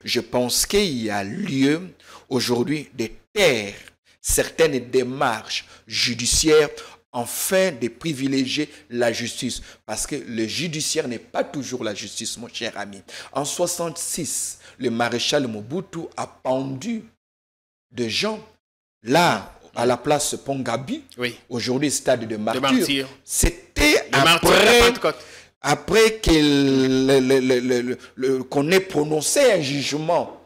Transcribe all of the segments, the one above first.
je pense qu'il y a lieu aujourd'hui de taire certaines démarches judiciaires afin de privilégier la justice. Parce que le judiciaire n'est pas toujours la justice, mon cher ami. En 1966, le maréchal Mobutu a pendu de gens là, à la place Pongabi, oui. Aujourd'hui stade de martyr. C'était après qu'on ait prononcé un jugement.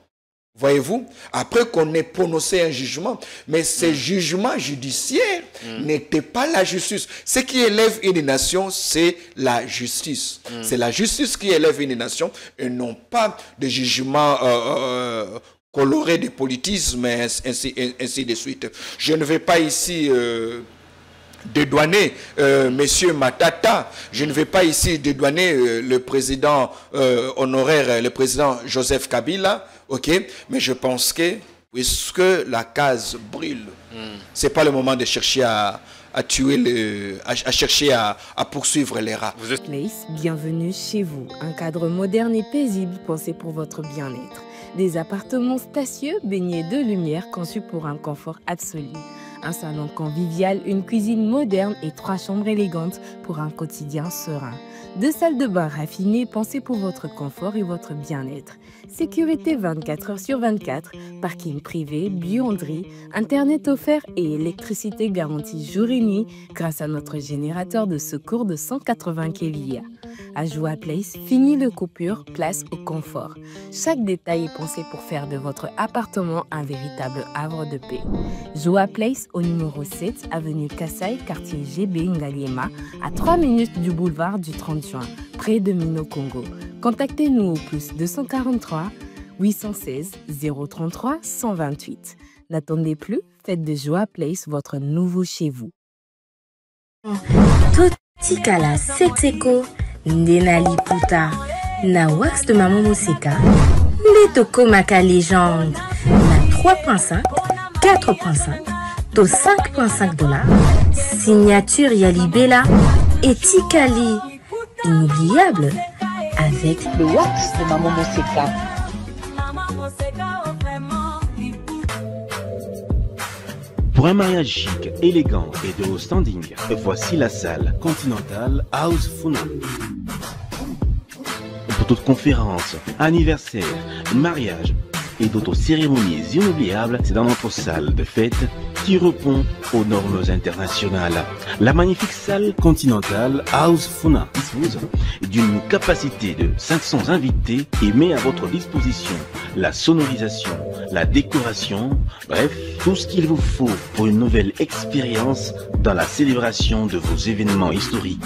Voyez-vous, après qu'on ait prononcé un jugement, mais ce jugement judiciaire n'était pas la justice. Ce qui élève une nation, c'est la justice. C'est la justice qui élève une nation et non pas de jugement coloré de politisme, ainsi de suite. Je ne vais pas ici dédouaner Monsieur Matata, je ne vais pas ici dédouaner le président honoraire, le président Joseph Kabila, ok, mais je pense que puisque la case brûle, c'est pas le moment de chercher à tuer chercher à poursuivre les rats. Place, bienvenue chez vous. Un cadre moderne et paisible pensé pour votre bien-être. Des appartements spacieux baignés de lumière conçus pour un confort absolu. Un salon convivial, une cuisine moderne et 3 chambres élégantes pour un quotidien serein. 2 salles de bain raffinées pensées pour votre confort et votre bien-être. Sécurité 24 heures sur 24, parking privé, buanderie, internet offert et électricité garantie jour et nuit grâce à notre générateur de secours de 180 kVA. À Joa Place, fini le coupure, place au confort. Chaque détail est pensé pour faire de votre appartement un véritable havre de paix. Joa Place au numéro 7, avenue Kassai, quartier GB Ngaliema, à 3 minutes du boulevard du 30 juin, près de Mino Congo. Contactez-nous au plus 243 816 033 128. N'attendez plus, faites de Joa Place votre nouveau chez vous. Totikala Setseko Ndenali Puta Na wax de Maman Moseka Letoko Maka Légende Na 3.5 4.5 to 5.5 $. Signature Yalibela et Tikali. Inoubliable avec le wax de Maman Moseka. Pour un mariage chic, élégant et de haut standing, voici la salle Continental House Funa. Pour toute conférence, anniversaire, mariage et d'autres cérémonies inoubliables, c'est dans notre salle de fête qui répond aux normes internationales. La magnifique salle Continental House Funa dispose d'une capacité de 500 invités et met à votre disposition la sonorisation, la décoration, bref, tout ce qu'il vous faut pour une nouvelle expérience dans la célébration de vos événements historiques.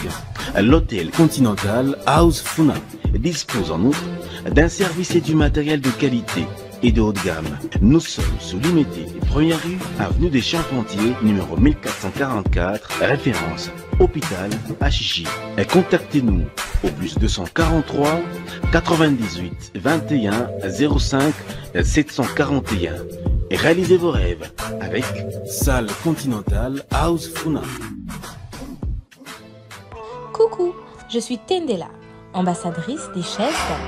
L'hôtel Continental House Funa dispose en outre d'un service et du matériel de qualité et de haut de gamme. Nous sommes sous l'unité des Premières rues, avenue des Charpentiers, numéro 1444, référence hôpital Achichi. Contactez-nous au plus 243 98 21 05 741 et réalisez vos rêves avec Salle Continental House Funa. Coucou, je suis Tendela, ambassadrice des chaises d'or.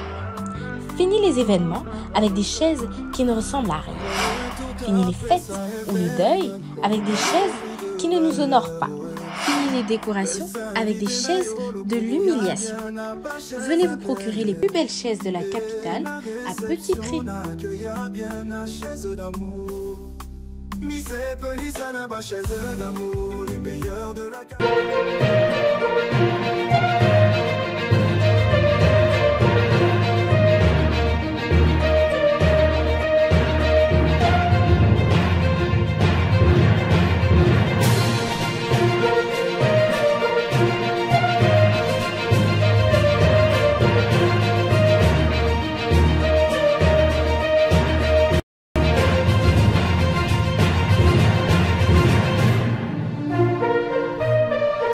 Fini les événements avec des chaises qui ne ressemblent à rien. Fini les fêtes ou le deuil avec des chaises qui ne nous honorent pas. Fini les décorations avec des chaises de l'humiliation. Venez vous procurer les plus belles chaises de la capitale à petit prix.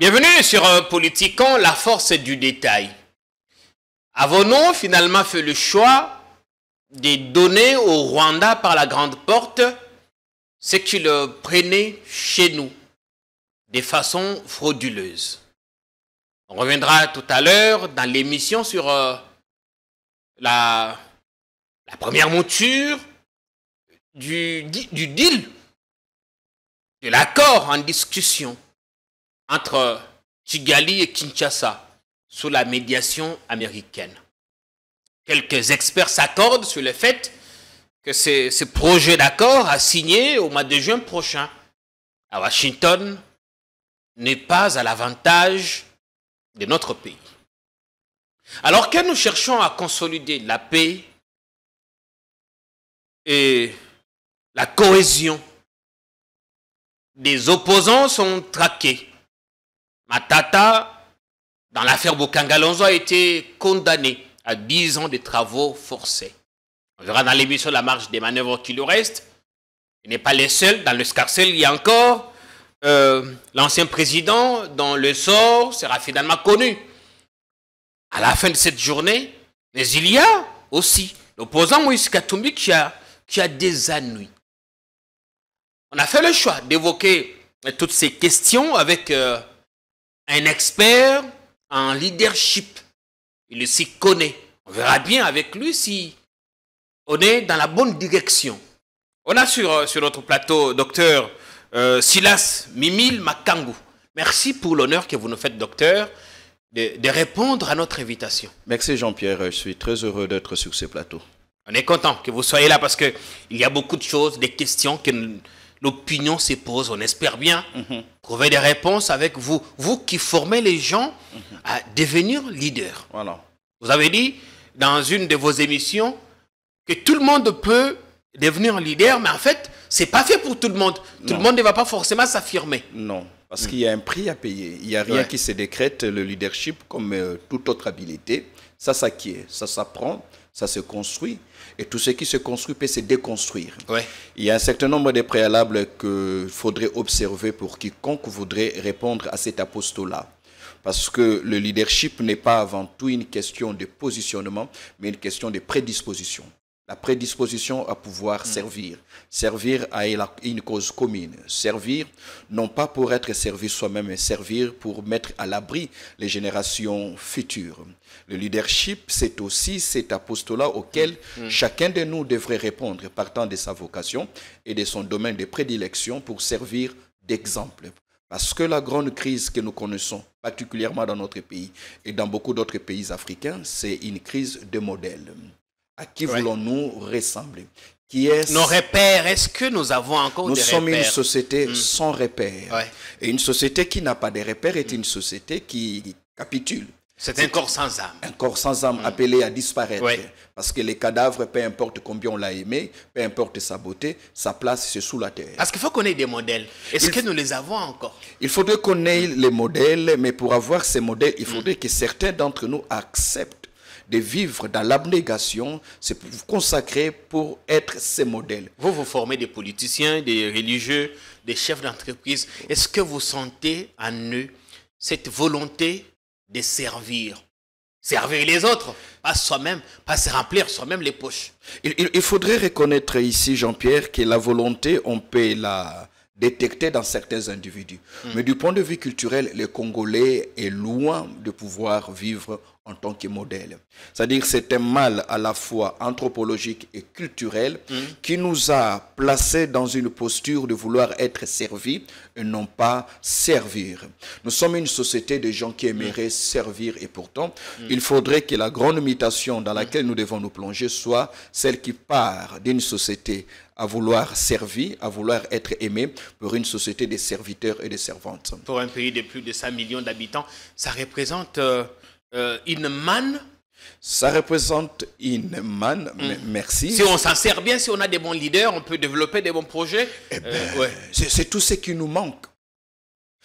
Bienvenue sur Politiquant, la force du détail. Avons-nous finalement fait le choix de donner au Rwanda par la grande porte ce qu'ils prenaient chez nous de façon frauduleuse? On reviendra tout à l'heure dans l'émission sur la la première mouture du deal, de l'accord en discussion entre Kigali et Kinshasa sous la médiation américaine. Quelques experts s'accordent sur le fait que ce projet d'accord à signer au mois de juin prochain à Washington n'est pas à l'avantage de notre pays. Alors que nous cherchons à consolider la paix et la cohésion, des opposants sont traqués. Matata, dans l'affaire Bokangalonzo, a été condamné à 10 ans de travaux forcés. On verra dans l'émission La marge des manœuvres qui lui reste. Il n'est pas le seul. Dans le scarcelle, il y a encore l'ancien président dont le sort sera finalement connu à la fin de cette journée. Mais il y a aussi l'opposant Moïse Katumbi qui a des ennuis. On a fait le choix d'évoquer toutes ces questions avec un expert en leadership. Il s'y connaît. On verra bien avec lui si on est dans la bonne direction. On a sur notre plateau docteur Silas Mimile Makangu. Merci pour l'honneur que vous nous faites, docteur, de répondre à notre invitation. Merci Jean-Pierre, je suis très heureux d'être sur ce plateau. On est content que vous soyez là parce qu'il y a beaucoup de choses, des questions que l'opinion se pose. On espère bien trouver des réponses avec vous. Vous qui formez les gens à devenir leaders. Voilà. Vous avez dit dans une de vos émissions que tout le monde peut devenir leader, mais en fait, ce n'est pas fait pour tout le monde. Tout le monde ne va pas forcément s'affirmer. Non, parce qu'il y a un prix à payer. Il n'y a rien qui se décrète. Le leadership, comme toute autre habilité, ça s'acquiert, ça s'apprend, ça se construit. Et tout ce qui se construit peut se déconstruire. Il y a un certain nombre de préalables qu'il faudrait observer pour quiconque voudrait répondre à cet apostolat. Parce que le leadership n'est pas avant tout une question de positionnement, mais une question de prédisposition. La prédisposition à pouvoir servir. Servir à une cause commune. Servir, non pas pour être servi soi-même, mais servir pour mettre à l'abri les générations futures. Le leadership, c'est aussi cet apostolat auquel chacun de nous devrait répondre, partant de sa vocation et de son domaine de prédilection pour servir d'exemple. Parce que la grande crise que nous connaissons, particulièrement dans notre pays et dans beaucoup d'autres pays africains, c'est une crise de modèle. À qui voulons-nous ressembler? Qui est nos repères, est-ce que nous avons encore des repères? Nous sommes une société sans repères. Et une société qui n'a pas de repères est une société qui capitule. C'est un corps sans âme. Un corps sans âme appelé à disparaître. Parce que les cadavres, peu importe combien on l'a aimé, peu importe sa beauté, sa place, c'est sous la terre. Parce qu'il faut qu'on ait des modèles. Est-ce que nous les avons encore? Il faudrait qu'on ait les modèles, mais pour avoir ces modèles, il faudrait que certains d'entre nous acceptent de vivre dans l'abnégation, c'est pour vous consacrer pour être ces modèles. Vous formez des politiciens, des religieux, des chefs d'entreprise. Est-ce que vous sentez en eux cette volonté de servir? Servir les autres, pas soi-même, pas se remplir soi-même les poches. Il faudrait reconnaître ici, Jean-Pierre, que la volonté, on peut la détecter dans certains individus. Mais du point de vue culturel, le Congolais est loin de pouvoir vivre en tant que modèle. C'est-à-dire que c'est un mal à la fois anthropologique et culturel qui nous a placés dans une posture de vouloir être servis et non pas servir. Nous sommes une société de gens qui aimeraient servir et pourtant, il faudrait que la grande mutation dans laquelle nous devons nous plonger soit celle qui part d'une société à vouloir servir, à vouloir être aimé pour une société de serviteurs et de servantes. Pour un pays de plus de 5 millions d'habitants, ça représente une manne. Ça représente une manne, merci. Si on s'en sert bien, si on a des bons leaders, on peut développer des bons projets. C'est tout ce qui nous manque.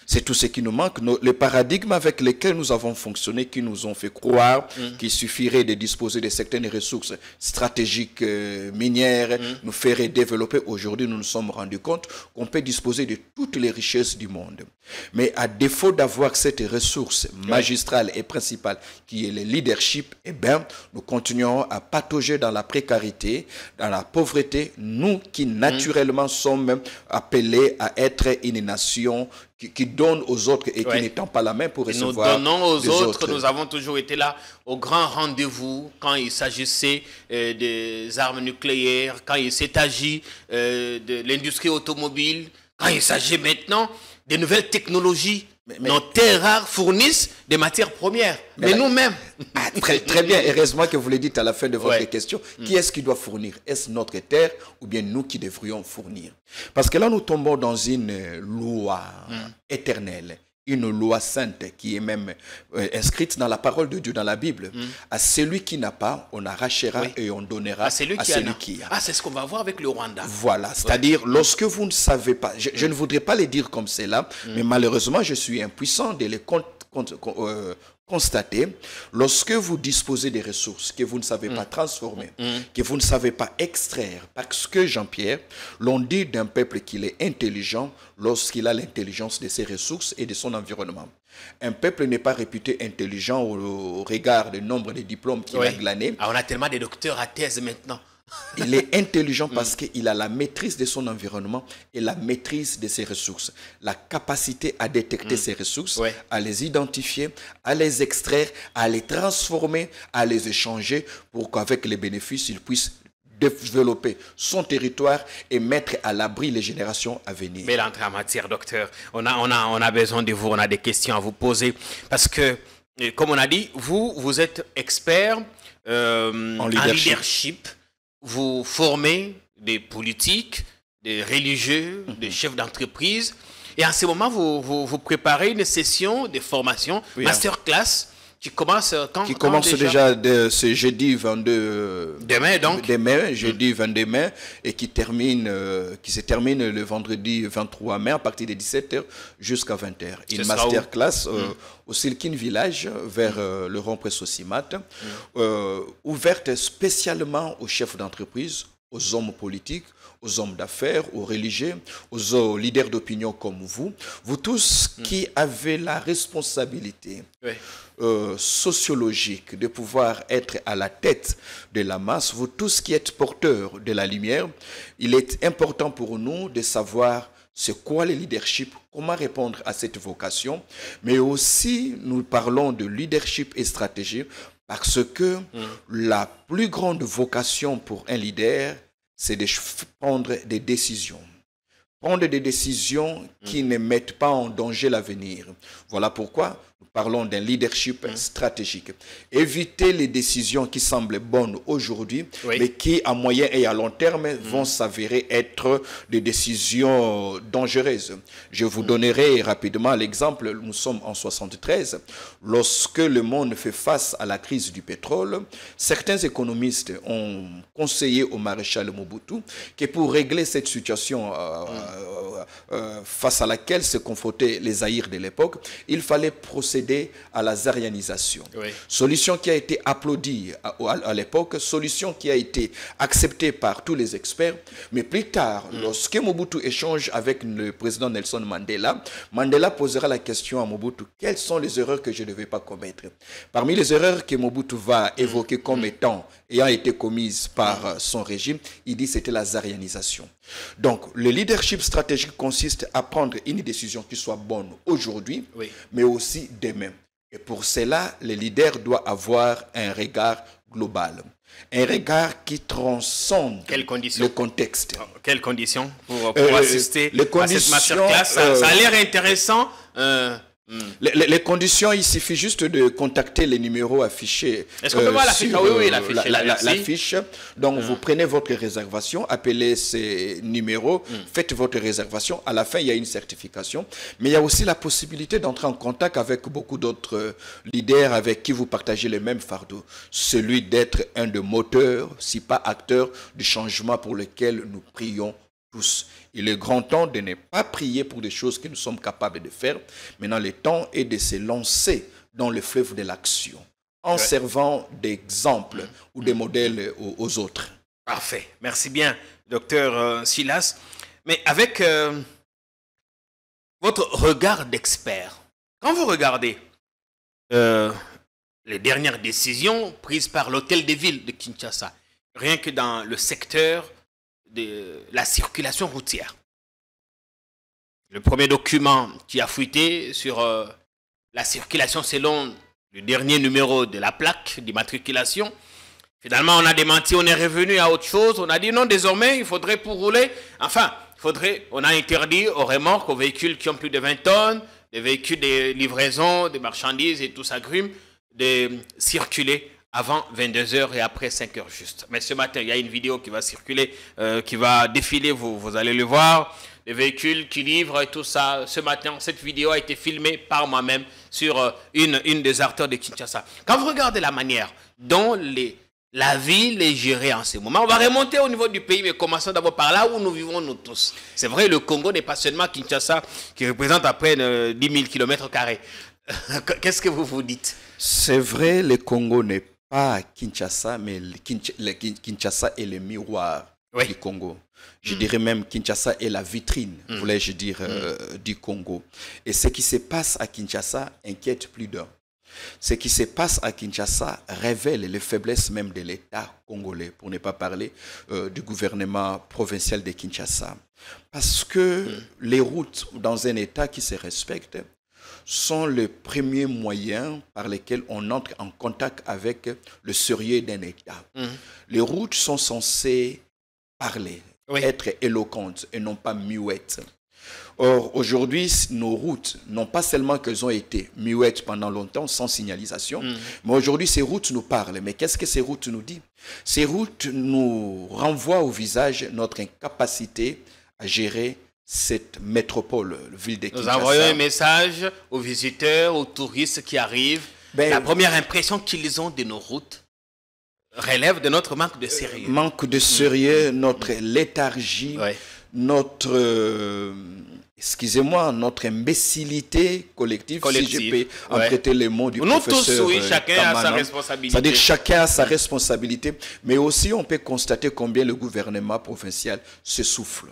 C'est tout ce qui nous manque. Les paradigmes avec lesquels nous avons fonctionné, qui nous ont fait croire qu'il suffirait de disposer de certaines ressources stratégiques minières, nous feraient développer. Aujourd'hui, nous nous sommes rendus compte qu'on peut disposer de toutes les richesses du monde. Mais à défaut d'avoir cette ressource magistrale et principale qui est le leadership, eh bien, nous continuons à patauger dans la précarité, dans la pauvreté, nous qui naturellement sommes appelés à être une nation qui donne aux autres et qui n'étend pas la main pour recevoir. Nous donnons aux autres. Nous avons toujours été là au grand rendez-vous quand il s'agissait des armes nucléaires, quand il s'est agi de l'industrie automobile, quand il s'agit maintenant des nouvelles technologies. Nos terres rares fournissent des matières premières, mais nous-mêmes. Très bien, heureusement que vous le dites à la fin de votre question. Qui est-ce qui doit fournir? Est-ce notre terre ou bien nous qui devrions fournir? Parce que là, nous tombons dans une loi éternelle, une loi sainte qui est même inscrite dans la parole de Dieu, dans la Bible. À celui qui n'a pas, on arrachera et on donnera à celui qui a. Ah, c'est ce qu'on va voir avec le Rwanda. Voilà, c'est-à-dire lorsque vous ne savez pas, je ne voudrais pas les dire comme c'est là, mais malheureusement, je suis impuissant de les constater. Lorsque vous disposez des ressources que vous ne savez pas transformer, que vous ne savez pas extraire, parce que Jean-Pierre, l'on dit d'un peuple qu'il est intelligent lorsqu'il a l'intelligence de ses ressources et de son environnement. Un peuple n'est pas réputé intelligent au regard du nombre de diplômes qu'il a glanés. Ah, on a tellement de docteurs à thèse maintenant. Il est intelligent parce qu'il a la maîtrise de son environnement et la maîtrise de ses ressources. La capacité à détecter ses ressources, à les identifier, à les extraire, à les transformer, à les échanger pour qu'avec les bénéfices, il puisse développer son territoire et mettre à l'abri les générations à venir. Belle entrée en matière, docteur. On a besoin de vous, on a des questions à vous poser. Parce que, comme on a dit, vous êtes expert en leadership. Vous formez des politiques, des religieux, des chefs d'entreprise. Et en ce moment, vous préparez une session de formation, masterclass, qui commence quand? Qui commence déjà ce jeudi 22... Demain, donc. Demain, jeudi 22 mai, et qui se termine le vendredi 23 mai à partir de 17h jusqu'à 20h. Une masterclass au Silkin Village, vers le rond-point Sosimat, ouverte spécialement aux chefs d'entreprise, aux hommes politiques, aux hommes d'affaires, aux religieux, aux leaders d'opinion comme vous tous qui avez la responsabilité sociologique de pouvoir être à la tête de la masse, vous tous qui êtes porteurs de la lumière, il est important pour nous de savoir c'est quoi le leadership, comment répondre à cette vocation, mais aussi nous parlons de leadership et stratégie parce que la plus grande vocation pour un leader, c'est de prendre des décisions. Prendre des décisions qui ne mettent pas en danger l'avenir. Voilà pourquoi nous parlons d'un leadership stratégique. Éviter les décisions qui semblent bonnes aujourd'hui, mais qui, à moyen et à long terme, vont s'avérer être des décisions dangereuses. Je vous donnerai rapidement l'exemple. Nous sommes en 1973. Lorsque le monde fait face à la crise du pétrole, certains économistes ont conseillé au maréchal Mobutu que pour régler cette situation face à laquelle se confrontaient les Zaïre de l'époque, il fallait procéder à la zarianisation. Solution qui a été applaudie à l'époque, solution qui a été acceptée par tous les experts, mais plus tard, lorsque Mobutu échange avec le président Nelson Mandela, Mandela posera la question à Mobutu, quelles sont les erreurs que je ne vais pas commettre? Parmi les erreurs que Mobutu va évoquer comme ayant été commises par son régime, il dit c'était la zarianisation. Donc, le leadership stratégique consiste à prendre une décision qui soit bonne aujourd'hui, mais aussi demain. Et pour cela, le leader doit avoir un regard global. Un regard qui transcende le contexte. Quelles conditions pour assister à cette masterclass? Ça a l'air intéressant. Les conditions, il suffit juste de contacter les numéros affichés. Est-ce qu'on peut voir l'affiche? Oui, l'affiche. Donc, vous prenez votre réservation, appelez ces numéros, faites votre réservation. À la fin, il y a une certification. Mais il y a aussi la possibilité d'entrer en contact avec beaucoup d'autres leaders avec qui vous partagez le même fardeau. Celui d'être un des moteurs, si pas acteur, du changement pour lequel nous prions tous. Il est grand temps de ne pas prier pour des choses que nous sommes capables de faire. Maintenant, le temps est de se lancer dans le fleuve de l'action, en servant d'exemple ou de modèle aux autres. Parfait. Merci bien, docteur Silas. Mais avec votre regard d'expert, quand vous regardez les dernières décisions prises par l'hôtel de ville de Kinshasa, rien que dans le secteur de la circulation routière. le premier document qui a fuité sur la circulation selon le dernier numéro de la plaque d'immatriculation. Finalement, on a démenti, on est revenu à autre chose. On a dit non, désormais, il faudrait pour rouler. Enfin, on a interdit aux remorques, aux véhicules qui ont plus de 20 tonnes, des véhicules de livraison, des marchandises et tout ça grume, de circuler avant 22h et après 5h juste. Mais ce matin, il y a une vidéo qui va circuler, qui va défiler, vous allez le voir. Les véhicules qui livrent et tout ça. Ce matin, cette vidéo a été filmée par moi-même sur une des artères de Kinshasa. Quand vous regardez la manière dont la ville est gérée en ce moment, on va remonter au niveau du pays, mais commençons d'abord par là où nous vivons nous tous. C'est vrai, le Congo n'est pas seulement Kinshasa, qui représente à peine 10 000 km². Qu'est-ce que vous vous dites? C'est vrai, le Congo n'est pas Kinshasa, mais Kinshasa est le miroir du Congo. Je dirais même Kinshasa est la vitrine, voulais-je dire, du Congo. Et ce qui se passe à Kinshasa inquiète plus d'un. Ce qui se passe à Kinshasa révèle les faiblesses même de l'État congolais, pour ne pas parler du gouvernement provincial de Kinshasa. Parce que les routes dans un État qui se respecte sont le premier moyen par lequel on entre en contact avec le sérieux d'un État. Les routes sont censées parler, être éloquentes et non pas muettes. Or, aujourd'hui, nos routes, non pas seulement qu'elles ont été muettes pendant longtemps, sans signalisation, mais aujourd'hui, ces routes nous parlent. Mais qu'est-ce que ces routes nous disent? Ces routes nous renvoient au visage notre incapacité à gérer cette métropole, la ville de Kinshasa. Nous envoyons un message aux visiteurs, aux touristes qui arrivent. La première impression qu'ils ont de nos routes relève de notre manque de sérieux. Manque de sérieux, notre léthargie, notre... excusez-moi, notre imbécilité collective, si je peux emprunter les mots du professeur. Nous tous, chacun a sa responsabilité. C'est-à-dire chacun a sa responsabilité, mais aussi on peut constater combien le gouvernement provincial s'essouffle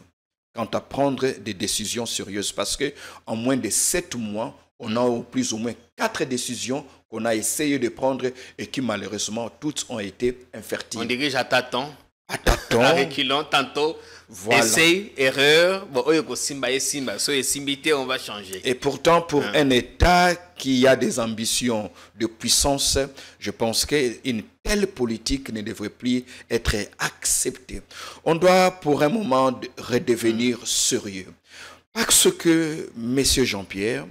quant à prendre des décisions sérieuses. Parce qu'en moins de 7 mois, on a plus ou moins 4 décisions qu'on a essayé de prendre et qui malheureusement toutes ont été infertiles. On dirige à tâtons. À tâtons. À reculons, tantôt. Voilà. Essai, erreur, bon, on va changer. Et pourtant, pour un État qui a des ambitions de puissance, je pense qu'une telle politique ne devrait plus être acceptée. On doit pour un moment redevenir sérieux. Parce que, Monsieur Jean-Pierre,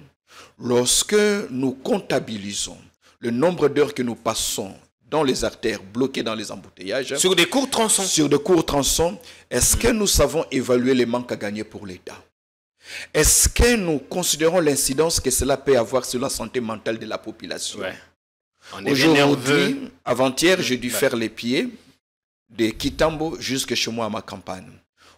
lorsque nous comptabilisons le nombre d'heures que nous passons dans les artères, bloquées dans les embouteillages. Sur des courts tronçons. Sur de courts tronçons. Est-ce que nous savons évaluer les manques à gagner pour l'État? Est-ce que nous considérons l'incidence que cela peut avoir sur la santé mentale de la population? Aujourd'hui, avant-hier, j'ai dû faire les pieds de Kitambo jusque chez moi à ma campagne.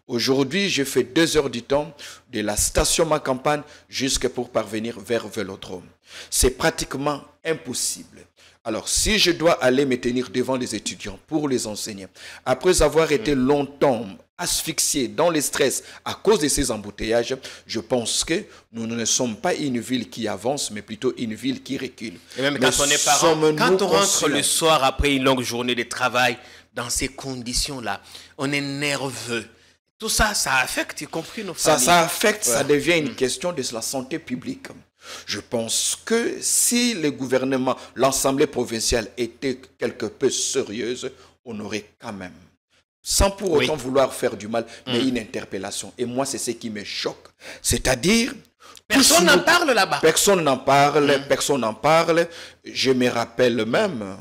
Aujourd'hui, j'ai fait 2 heures du temps de la station ma campagne jusque pour parvenir vers Vélodrome. C'est pratiquement impossible. Alors, si je dois aller me tenir devant les étudiants pour les enseigner, après avoir été longtemps asphyxié dans le stress à cause de ces embouteillages, je pense que nous ne sommes pas une ville qui avance, mais plutôt une ville qui recule. Et même quand on est parent, quand on rentre le soir après une longue journée de travail, dans ces conditions-là, on est nerveux. Tout ça, ça affecte, y compris nos familles. Ça affecte, ça devient une question de la santé publique. Je pense que si le gouvernement, l'Assemblée provinciale était quelque peu sérieuse, on aurait quand même, sans pour autant vouloir faire du mal, mais une interpellation. Et moi, c'est ce qui me choque. C'est-à-dire... Personne n'en parle là-bas. Personne n'en parle, personne n'en parle. Je me rappelle même...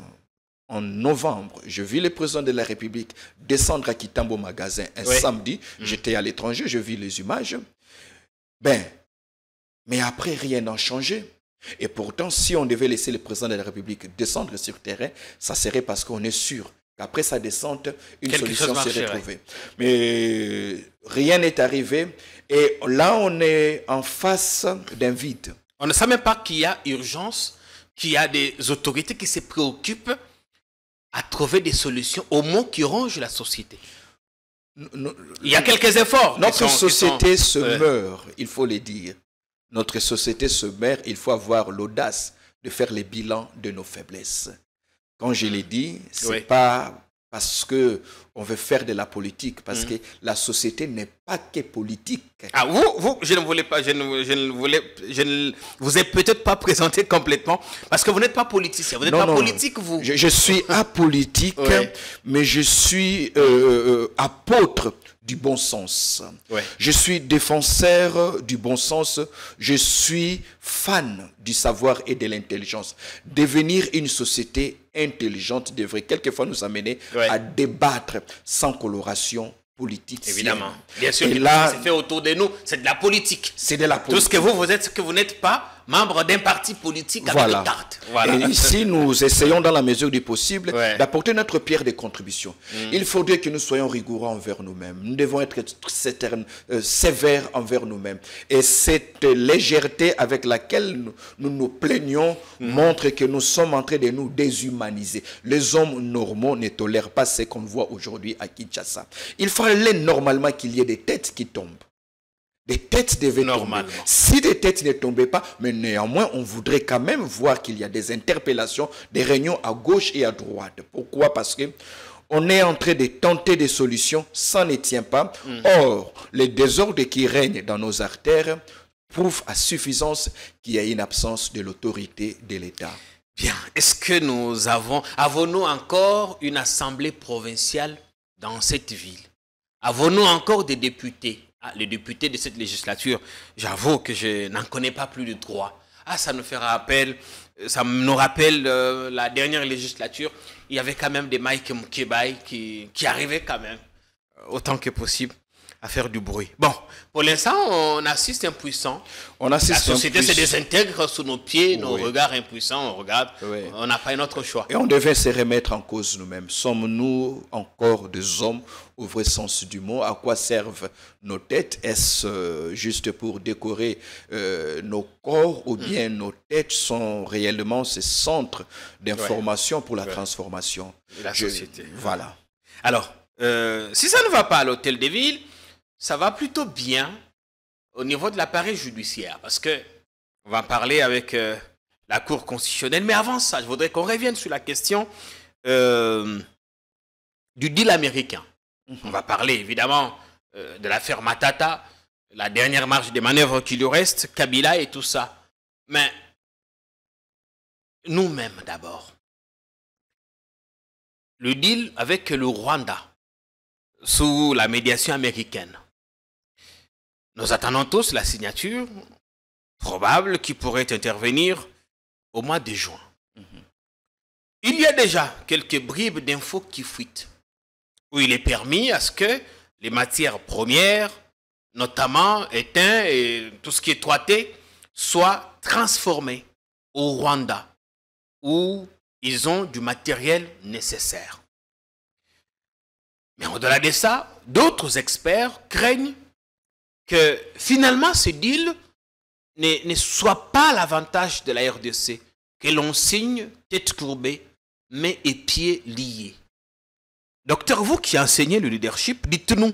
En novembre, je vis le président de la République descendre à Kitambo magasin un samedi. J'étais à l'étranger, je vis les images. Mais après, rien n'a changé. Et pourtant, si on devait laisser le président de la République descendre sur le terrain, ça serait parce qu'on est sûr qu'après sa descente, une solution serait trouvée. Mais rien n'est arrivé. Et là, on est en face d'un vide. On ne sait même pas qu'il y a urgence, qu'il y a des autorités qui se préoccupent à trouver des solutions aux maux qui rongent la société. Il y a quelques efforts. Notre société se meurt, il faut le dire. Notre société se meurt, il faut avoir l'audace de faire les bilans de nos faiblesses. Quand je l'ai dit, ce n'est pas parce que on veut faire de la politique, parce que la société n'est pas que politique. Ah, je ne voulais pas, je ne vous ai peut-être pas présenté complètement, parce que vous n'êtes pas politicien, vous n'êtes pas politique, vous. Je suis apolitique, mais je suis apôtre du bon sens. Ouais. Je suis défenseur du bon sens. Je suis fan du savoir et de l'intelligence. Devenir une société intelligente devrait quelquefois nous amener à débattre sans coloration politique. Évidemment. Bien sûr, et là, c'est fait autour de nous, c'est de la politique. C'est de la politique. Tout ce que vous êtes, ce que vous n'êtes pas membre d'un parti politique avec une carte. Voilà. Et ici, nous essayons dans la mesure du possible d'apporter notre pierre de contribution. Il faudrait que nous soyons rigoureux envers nous-mêmes. Nous devons être sévères envers nous-mêmes. Et cette légèreté avec laquelle nous nous plaignons montre que nous sommes en train de nous déshumaniser. Les hommes normaux ne tolèrent pas ce qu'on voit aujourd'hui à Kinshasa. Il fallait normalement qu'il y ait des têtes qui tombent. Des têtes devaient tomber. Si des têtes ne tombaient pas, mais néanmoins, on voudrait quand même voir qu'il y a des interpellations, des réunions à gauche et à droite. Pourquoi? Parce que on est en train de tenter des solutions, ça ne tient pas. Or, les désordres qui règnent dans nos artères prouvent à suffisance qu'il y a une absence de l'autorité de l'État. Bien. Est-ce que nous avons-nous encore une assemblée provinciale dans cette ville? Avons-nous encore des députés? Les députés de cette législature, j'avoue que je n'en connais pas plus de 3. Ah, ça nous rappelle la dernière législature. Il y avait quand même des Mike Moukébaï qui arrivaient quand même, autant que possible, à faire du bruit. Bon, pour l'instant, on assiste impuissant. La société se désintègre sous nos pieds, nos regards impuissants, on regarde, on n'a pas un autre choix. Et on devait se remettre en cause nous-mêmes. Sommes-nous encore des hommes au vrai sens du mot? À quoi servent nos têtes? Est-ce juste pour décorer nos corps ou bien nos têtes sont réellement ces centres d'information pour la transformation de la société? Voilà. Alors, si ça ne va pas à l'hôtel de ville, ça va plutôt bien au niveau de l'appareil judiciaire, parce que on va parler avec la Cour constitutionnelle. Mais avant ça, je voudrais qu'on revienne sur la question du deal américain. On va parler évidemment de l'affaire Matata, la dernière marge des manœuvres qui lui reste, Kabila et tout ça. Mais nous-mêmes d'abord, le deal avec le Rwanda sous la médiation américaine. Nous attendons tous la signature probable qui pourrait intervenir au mois de juin. Il y a déjà quelques bribes d'infos qui fuitent, où il est permis à ce que les matières premières, notamment étain et tout ce qui est toité, soient transformées au Rwanda, où ils ont du matériel nécessaire. Mais au-delà de ça, d'autres experts craignent que finalement ce deal ne soit pas l'avantage de la RDC, que l'on signe tête courbée, mains et pieds liés. Docteur, vous qui enseignez le leadership, dites-nous,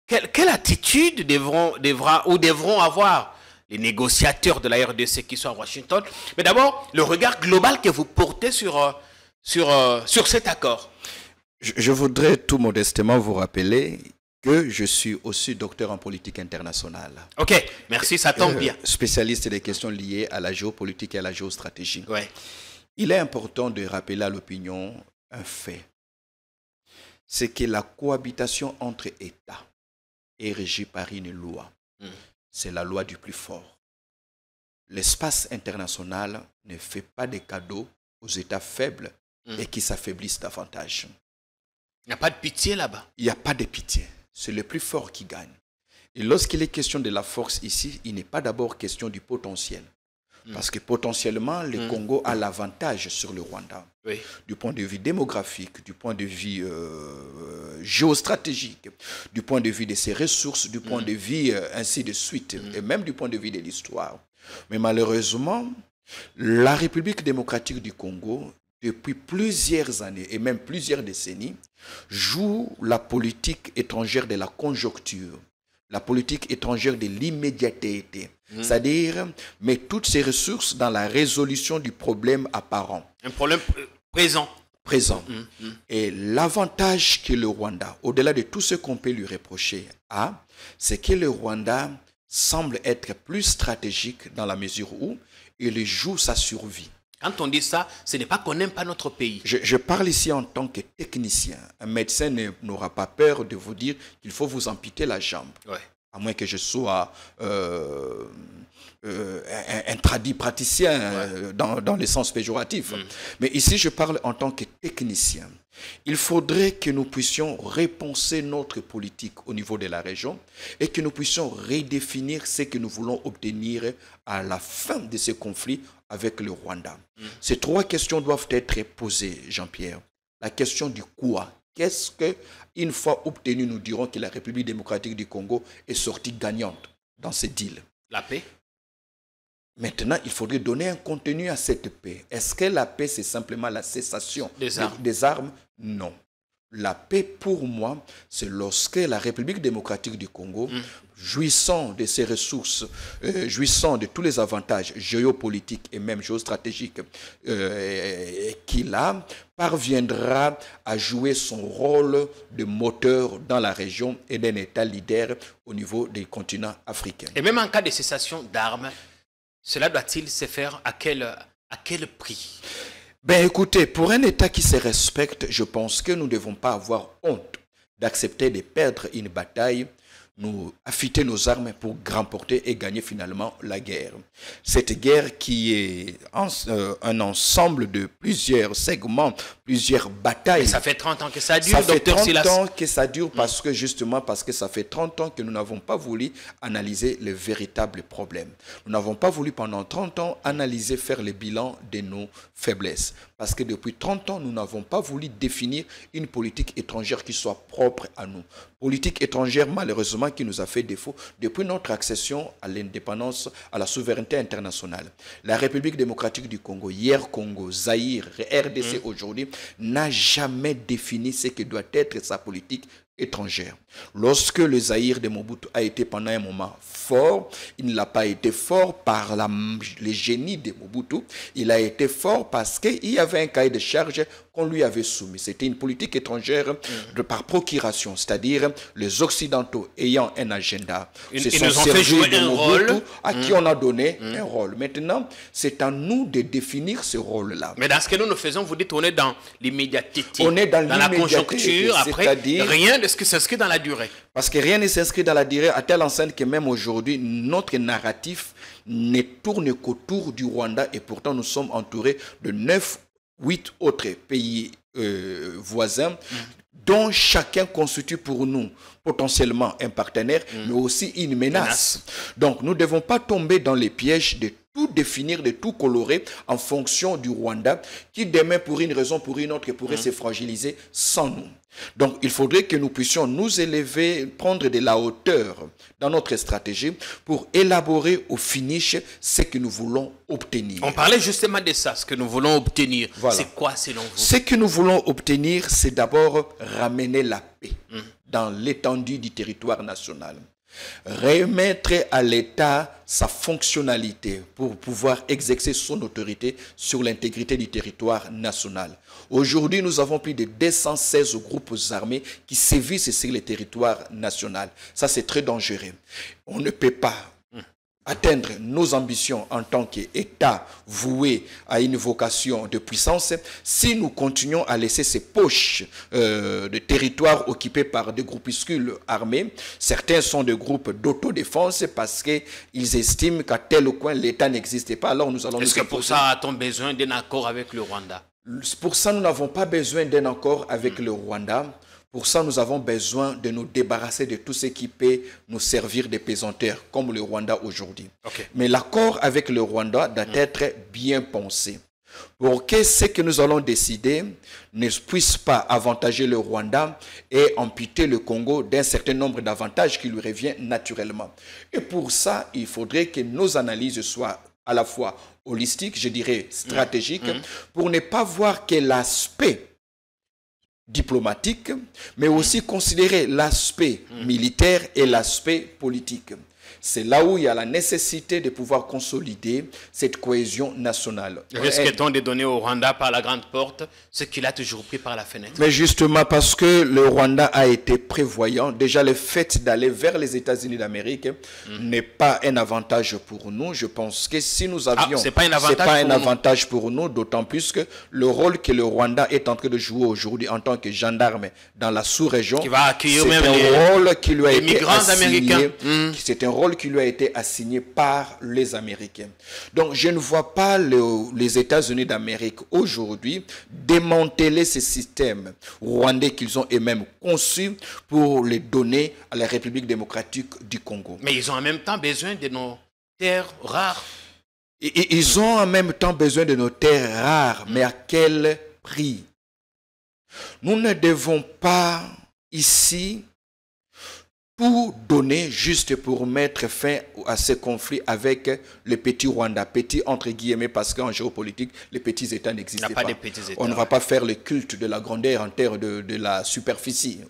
quelle attitude devront avoir les négociateurs de la RDC qui sont à Washington? Mais d'abord, le regard global que vous portez sur cet accord. Je voudrais tout modestement vous rappeler que je suis aussi docteur en politique internationale. Ok, merci, ça tombe bien. Spécialiste des questions liées à la géopolitique et à la géostratégie. Ouais. Il est important de rappeler à l'opinion un fait. C'est que la cohabitation entre États est régie par une loi. C'est la loi du plus fort. L'espace international ne fait pas de cadeaux aux États faibles et qui s'affaiblissent davantage. Il n'y a pas de pitié là-bas. Il n'y a pas de pitié. C'est le plus fort qui gagne. Et lorsqu'il est question de la force ici, il n'est pas d'abord question du potentiel. Parce que potentiellement, le Congo a l'avantage sur le Rwanda. Oui. Du point de vue démographique, du point de vue géostratégique, du point de vue de ses ressources, du point de vue ainsi de suite, et même du point de vue de l'histoire. Mais malheureusement, la République démocratique du Congo, depuis plusieurs années et même plusieurs décennies, joue la politique étrangère de la conjoncture, la politique étrangère de l'immédiateté. C'est-à-dire, met toutes ses ressources dans la résolution du problème apparent. Un problème présent. présent. Et l'avantage que le Rwanda, au-delà de tout ce qu'on peut lui reprocher, a, c'est que le Rwanda semble être plus stratégique dans la mesure où il joue sa survie. Quand on dit ça, ce n'est pas qu'on n'aime pas notre pays. Je parle ici en tant que technicien. Un médecin n'aura pas peur de vous dire qu'il faut vous amputer la jambe. Ouais. À moins que je sois un tradit praticien dans le sens péjoratif. Mais ici, je parle en tant que technicien. Il faudrait que nous puissions repenser notre politique au niveau de la région et que nous puissions redéfinir ce que nous voulons obtenir à la fin de ce conflit avec le Rwanda. Ces trois questions doivent être posées, Jean-Pierre. La question du quoi. Qu'est-ce qu'une fois obtenu, nous dirons que la République démocratique du Congo est sortie gagnante dans ce deal? La paix. Maintenant, il faudrait donner un contenu à cette paix. Est-ce que la paix, c'est simplement la cessation des armes? Non. La paix, pour moi, c'est lorsque la République démocratique du Congo, jouissant de ses ressources, jouissant de tous les avantages géopolitiques et même géostratégiques qu'il a, parviendra à jouer son rôle de moteur dans la région et d'un État leader au niveau des continents africains. Et même en cas de cessation d'armes, cela doit-il se faire à quel prix? Ben écoutez, pour un État qui se respecte, je pense que nous ne devons pas avoir honte d'accepter de perdre une bataille, nous affûter nos armes pour remporter et gagner finalement la guerre. Cette guerre qui est un ensemble de plusieurs segments, plusieurs batailles. Et ça fait 30 ans que ça dure, Ça fait docteur 30 Silas. ans que ça dure parce que justement, parce que ça fait 30 ans que nous n'avons pas voulu analyser les véritables problèmes. Nous n'avons pas voulu pendant 30 ans analyser, faire le bilan de nos faiblesses. Parce que depuis 30 ans, nous n'avons pas voulu définir une politique étrangère qui soit propre à nous. Politique étrangère, malheureusement, qui nous a fait défaut depuis notre accession à l'indépendance, à la souveraineté internationale. La République démocratique du Congo, hier Congo, Zaïre, RDC aujourd'hui, n'a jamais défini ce que doit être sa politique étrangère. Lorsque le Zaïre de Mobutu a été pendant un moment fort, il ne l'a pas été fort par le génie de Mobutu, il a été fort parce qu'il y avait un cahier de charge qu'on lui avait soumis. C'était une politique étrangère par procuration, c'est-à-dire les Occidentaux ayant un agenda. Ils nous ont fait jouer un rôle à qui on a donné un rôle. Maintenant, c'est à nous de définir ce rôle-là. Mais dans ce que nous faisons, vous dites on est dans l'immédiateté, on est dans la conjoncture, après rien de ce qui s'inscrit dans la durée. Parce que rien ne s'inscrit dans la durée à telle enseigne que même aujourd'hui, notre narratif ne tourne qu'autour du Rwanda et pourtant nous sommes entourés de 8 autres pays voisins dont chacun constitue pour nous potentiellement un partenaire, mais aussi une menace. Donc nous ne devons pas tomber dans les pièges de tout définir, de tout colorer en fonction du Rwanda qui demain pour une raison, pour une autre, pourrait se fragiliser sans nous. Donc il faudrait que nous puissions nous élever, prendre de la hauteur dans notre stratégie pour élaborer au finish ce que nous voulons obtenir. On parlait justement de ça, ce que nous voulons obtenir. Voilà. C'est quoi selon vous? Ce que nous voulons obtenir, c'est d'abord ramener la paix dans l'étendue du territoire national. Remettre à l'État sa fonctionnalité pour pouvoir exercer son autorité sur l'intégrité du territoire national. Aujourd'hui, nous avons plus de 216 groupes armés qui sévissent sur le territoire national. Ça, c'est très dangereux. On ne peut pas atteindre nos ambitions en tant qu'État voué à une vocation de puissance si nous continuons à laisser ces poches de territoire occupées par des groupuscules armés. Certains sont des groupes d'autodéfense parce qu'ils estiment qu'à tel coin l'État n'existe pas. Alors nous allons. Est-ce que pour ça a-t-on besoin d'un accord avec le Rwanda? Pour ça, nous n'avons pas besoin d'un accord avec le Rwanda. Pour ça, nous avons besoin de nous débarrasser de tout ce qui peut nous servir de pesanteur, comme le Rwanda aujourd'hui. Okay. Mais l'accord avec le Rwanda doit être bien pensé. Pour que ce que nous allons décider ne puisse pas avantager le Rwanda et amputer le Congo d'un certain nombre d'avantages qui lui reviennent naturellement. Et pour ça, il faudrait que nos analyses soient à la fois holistiques, je dirais stratégiques, pour ne pas voir que l'aspect diplomatique, mais aussi considérer l'aspect militaire et l'aspect politique. C'est là où il y a la nécessité de pouvoir consolider cette cohésion nationale. Risque-t-on de donner au Rwanda par la grande porte ce qu'il a toujours pris par la fenêtre? Mais justement parce que le Rwanda a été prévoyant, déjà le fait d'aller vers les États-Unis d'Amérique n'est pas un avantage pour nous. Je pense que si nous avions... c'est pas un avantage pour nous, d'autant plus que le rôle que le Rwanda est en train de jouer aujourd'hui en tant que gendarme dans la sous-région, c'est un rôle qui lui a été assigné. C'est un rôle qui lui a été assigné par les Américains. Donc, je ne vois pas les États-Unis d'Amérique aujourd'hui démanteler ces systèmes rwandais qu'ils ont eux-mêmes conçus pour les donner à la République démocratique du Congo. Mais ils ont en même temps besoin de nos terres rares. Ils ont en même temps besoin de nos terres rares, mais à quel prix? Nous ne devons pas ici tout donner juste pour mettre fin à ce conflit avec le petit Rwanda. Petit entre guillemets parce qu'en géopolitique, les petits États n'existent pas. On ne va pas faire le culte de la grandeur en terre de la superficie.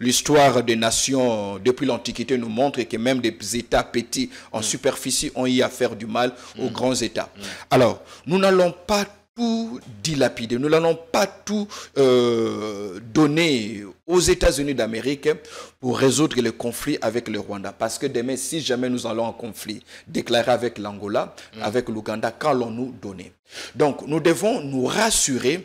L'histoire des nations depuis l'Antiquité nous montre que même des États petits en superficie ont eu à faire du mal aux grands États. Alors, nous n'allons pas tout dilapider, nous n'allons pas tout donner aux États-Unis d'Amérique pour résoudre le conflit avec le Rwanda. Parce que demain, si jamais nous allons en conflit déclaré avec l'Angola, avec l'Ouganda, qu'allons-nous donner? Donc, nous devons nous rassurer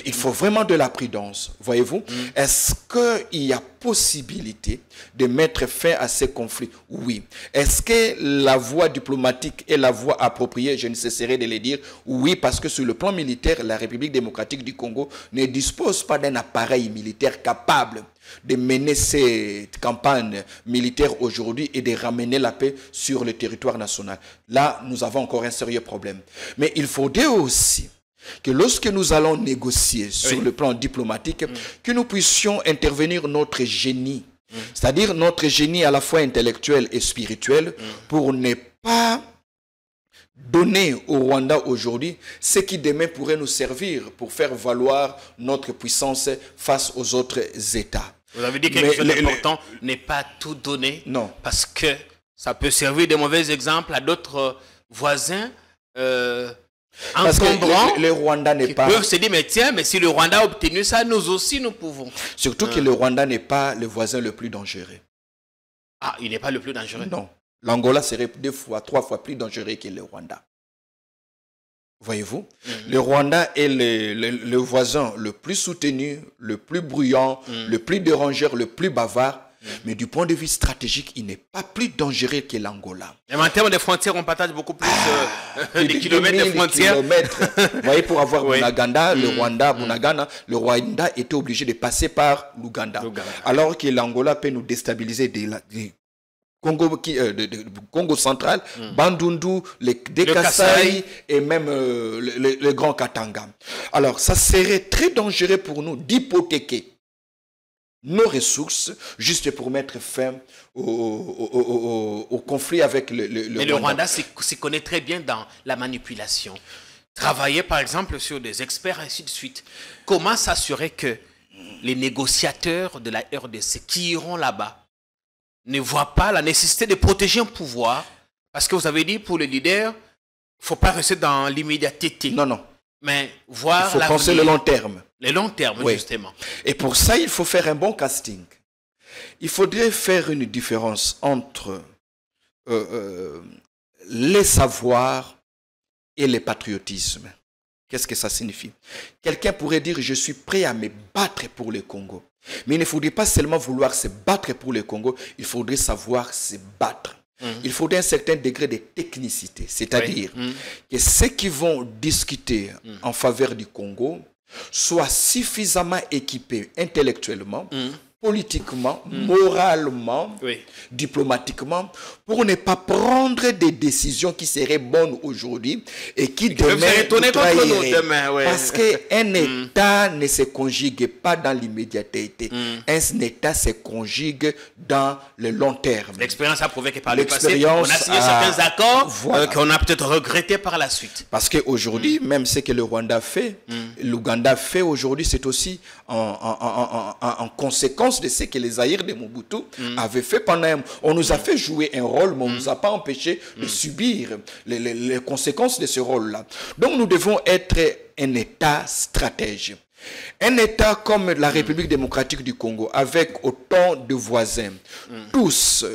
il faut vraiment de la prudence. Voyez-vous, est-ce qu'il y a possibilité de mettre fin à ces conflits? Oui. Est-ce que la voie diplomatique est la voie appropriée? Je ne cesserai de le dire. Oui, parce que sur le plan militaire, la République démocratique du Congo ne dispose pas d'un appareil militaire capable de mener cette campagne militaire aujourd'hui et de ramener la paix sur le territoire national. Là, nous avons encore un sérieux problème. Mais il faudrait aussi que lorsque nous allons négocier sur le plan diplomatique, que nous puissions intervenir notre génie, c'est-à-dire notre génie à la fois intellectuel et spirituel, pour ne pas donner au Rwanda aujourd'hui ce qui demain pourrait nous servir pour faire valoir notre puissance face aux autres États. Vous avez dit quelque chose d'important, n'est pas tout donner. Non. Parce que ça peut servir de mauvais exemples à d'autres voisins encombrants. Le Rwanda n'est pas... Ils peuvent se dire, mais tiens, mais si le Rwanda a obtenu ça, nous aussi nous pouvons. Surtout que le Rwanda n'est pas le voisin le plus dangereux. Ah, il n'est pas le plus dangereux? Non. L'Angola serait 2 fois, 3 fois plus dangereux que le Rwanda. Voyez-vous, le Rwanda est le voisin le plus soutenu, le plus bruyant, le plus dérangeur, le plus bavard. Mais du point de vue stratégique, il n'est pas plus dangereux que l'Angola. Et en termes de frontières, on partage beaucoup plus de kilomètres de frontières. Vous voyez, pour avoir Bunagana, le Rwanda, Bunagana, le Rwanda était obligé de passer par l'Ouganda. Alors que l'Angola peut nous déstabiliser Congo central, Bandundu, les Kasaï et même le Grand Katanga. Alors, ça serait très dangereux pour nous d'hypothéquer nos ressources juste pour mettre fin au conflit avec le Rwanda. Mais le Rwanda s'y connaît très bien dans la manipulation. Travailler par exemple sur des experts, ainsi de suite. Comment s'assurer que les négociateurs de la RDC qui iront là-bas ne voient pas la nécessité de protéger un pouvoir? Parce que vous avez dit, pour les leaders, il ne faut pas rester dans l'immédiateté. Non, non. Mais voir il faut penser le long terme. Le long terme, justement. Et pour ça, il faut faire un bon casting. Il faudrait faire une différence entre les savoirs et le patriotisme. Qu'est-ce que ça signifie? Quelqu'un pourrait dire, je suis prêt à me battre pour le Congo. Mais il ne faudrait pas seulement vouloir se battre pour le Congo, il faudrait savoir se battre. Il faudrait un certain degré de technicité. C'est-à-dire que ceux qui vont discuter en faveur du Congo soient suffisamment équipés intellectuellement, politiquement, moralement, diplomatiquement, pour ne pas prendre des décisions qui seraient bonnes aujourd'hui et qui demain trahiraient. Parce qu'un État ne se conjugue pas dans l'immédiateté. Un État se conjugue dans le long terme. L'expérience a prouvé que par le passé, on a signé certains accords qu'on a peut-être regrettés par la suite. Parce qu'aujourd'hui, même ce que le Rwanda fait, l'Ouganda fait aujourd'hui, c'est aussi en conséquence conséquence de ce que les Zaïre de Mobutu avaient fait pendant un... On nous a fait jouer un rôle, mais on ne nous a pas empêché de subir les conséquences de ce rôle-là. Donc nous devons être un État stratège. Un État comme la République démocratique du Congo, avec autant de voisins, tous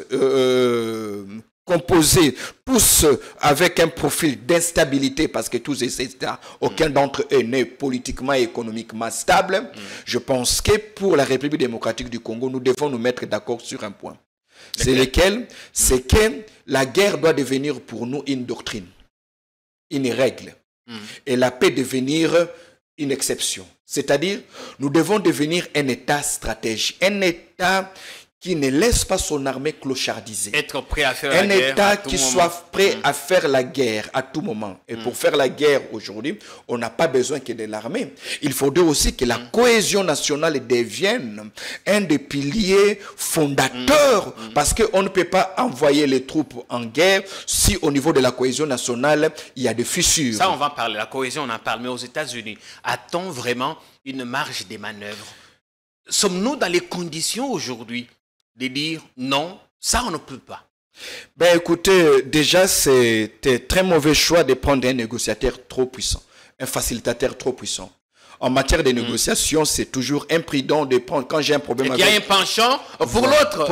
composés, tous avec un profil d'instabilité, parce que tous ces États, aucun d'entre eux n'est politiquement et économiquement stable. Je pense que pour la République démocratique du Congo, nous devons nous mettre d'accord sur un point. C'est lequel? C'est que la guerre doit devenir pour nous une doctrine, une règle, et la paix devenir une exception. C'est-à-dire, nous devons devenir un État stratège, un État qui ne laisse pas son armée clochardiser. Être prêt à faire la guerre. Un État qui soit prêt à faire la guerre à tout moment. Et pour faire la guerre aujourd'hui, on n'a pas besoin que de l'armée. Il faudrait aussi que la cohésion nationale devienne un des piliers fondateurs. Parce qu'on ne peut pas envoyer les troupes en guerre si au niveau de la cohésion nationale, il y a des fissures. Ça, on va parler. La cohésion, on en parle. Mais aux États-Unis, a-t-on vraiment une marge de manœuvre? Sommes-nous dans les conditions aujourd'hui de dire non, ça on ne peut pas? Ben écoutez, déjà c'était très mauvais choix de prendre un négociateur trop puissant, un facilitateur trop puissant. En matière de négociation, c'est toujours imprudent de prendre, quand j'ai un problème avec... Il y a un penchant pour l'autre.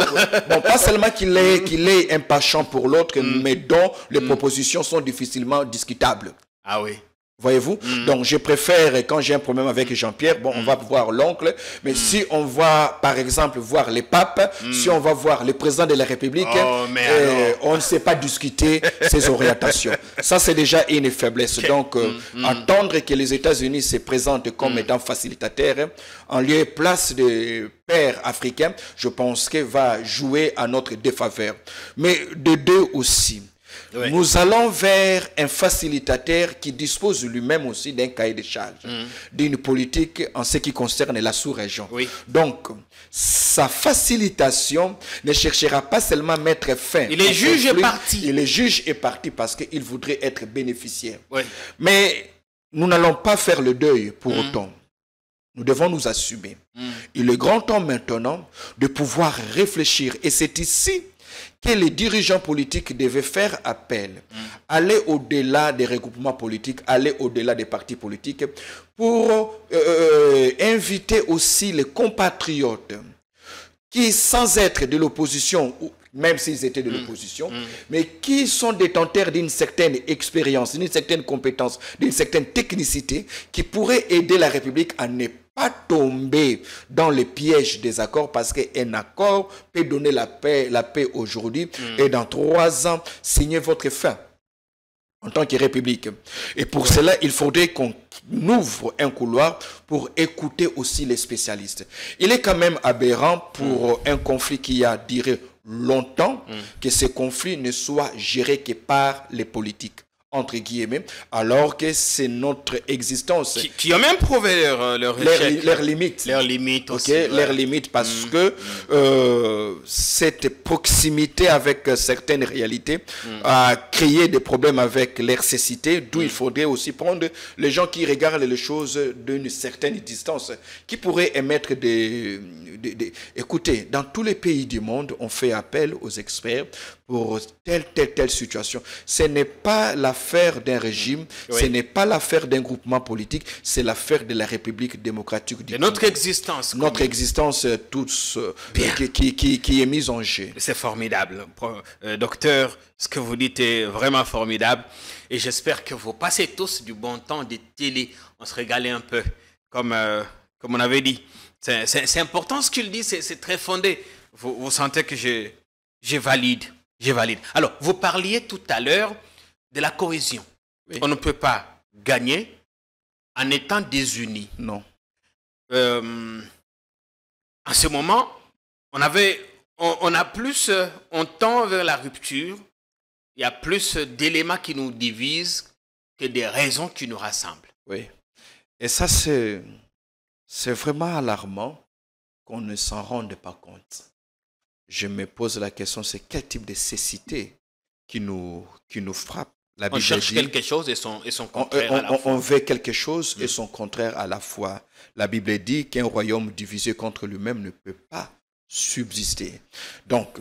Bon, pas seulement qu'il ait un penchant pour l'autre, mais dont les propositions sont difficilement discutables. Ah oui. Voyez-vous? Donc, je préfère, quand j'ai un problème avec Jean-Pierre, bon, on va voir l'oncle, mais si on va, par exemple, voir les papes, si on va voir le président de la République, on ne sait pas discuter ses orientations. Ça, c'est déjà une faiblesse. Donc, attendre que les États-Unis se présentent comme étant facilitateurs, en lieu et place de pères africains, je pense qu'il va jouer à notre défaveur. Mais de deux aussi. Oui. Nous allons vers un facilitateur qui dispose lui-même aussi d'un cahier de charges, d'une politique en ce qui concerne la sous-région. Oui. Donc, sa facilitation ne cherchera pas seulement à mettre fin. Il est juge et parti. Il est juge et parti parce qu'il voudrait être bénéficiaire. Oui. Mais nous n'allons pas faire le deuil pour autant. Nous devons nous assumer. Il est grand temps maintenant de pouvoir réfléchir. Et c'est ici que les dirigeants politiques devaient faire appel, aller au-delà des regroupements politiques, aller au-delà des partis politiques, pour inviter aussi les compatriotes qui, sans être de l'opposition, même s'ils étaient de l'opposition, mais qui sont détenteurs d'une certaine expérience, d'une certaine compétence, d'une certaine technicité, qui pourraient aider la République à ne pas tomber dans les pièges des accords, parce qu'un accord peut donner la paix aujourd'hui, et dans 3 ans, signer votre fin en tant que République. Et pour cela, il faudrait qu'on ouvre un couloir pour écouter aussi les spécialistes. Il est quand même aberrant pour un conflit qui a duré longtemps, que ce conflit ne soit géré que par les politiques, entre guillemets, alors que c'est notre existence. Qui ont même prouvé leur limites. Leurs limites aussi. Okay? Leurs limites, parce que cette proximité avec certaines réalités a créé des problèmes avec l'RCCité, d'où il faudrait aussi prendre les gens qui regardent les choses d'une certaine distance, qui pourraient émettre des... Écoutez, dans tous les pays du monde, on fait appel aux experts pour telle situation. Ce n'est pas l'affaire d'un régime, ce n'est pas l'affaire d'un groupement politique, c'est l'affaire de la République démocratique du Congo. Notre existence. Notre existence tous qui est mise en jeu. C'est formidable. Docteur, ce que vous dites est vraiment formidable. Et j'espère que vous passez tous du bon temps de télé. On se régalait un peu, comme on avait dit. C'est important ce qu'il dit, c'est très fondé. Vous sentez que je valide. Alors, vous parliez tout à l'heure de la cohésion. Oui. On ne peut pas gagner en étant désunis. Non. En ce moment, on tend vers la rupture. Il y a plus d'éléments qui nous divisent que des raisons qui nous rassemblent. Oui. Et ça, c'est vraiment alarmant qu'on ne s'en rende pas compte. Je me pose la question, c'est quel type de cécité qui nous frappe? La Bible on cherche quelque chose et son contraire à la fois. On veut quelque chose et son contraire à la fois. La Bible dit qu'un royaume divisé contre lui-même ne peut pas subsister. Donc,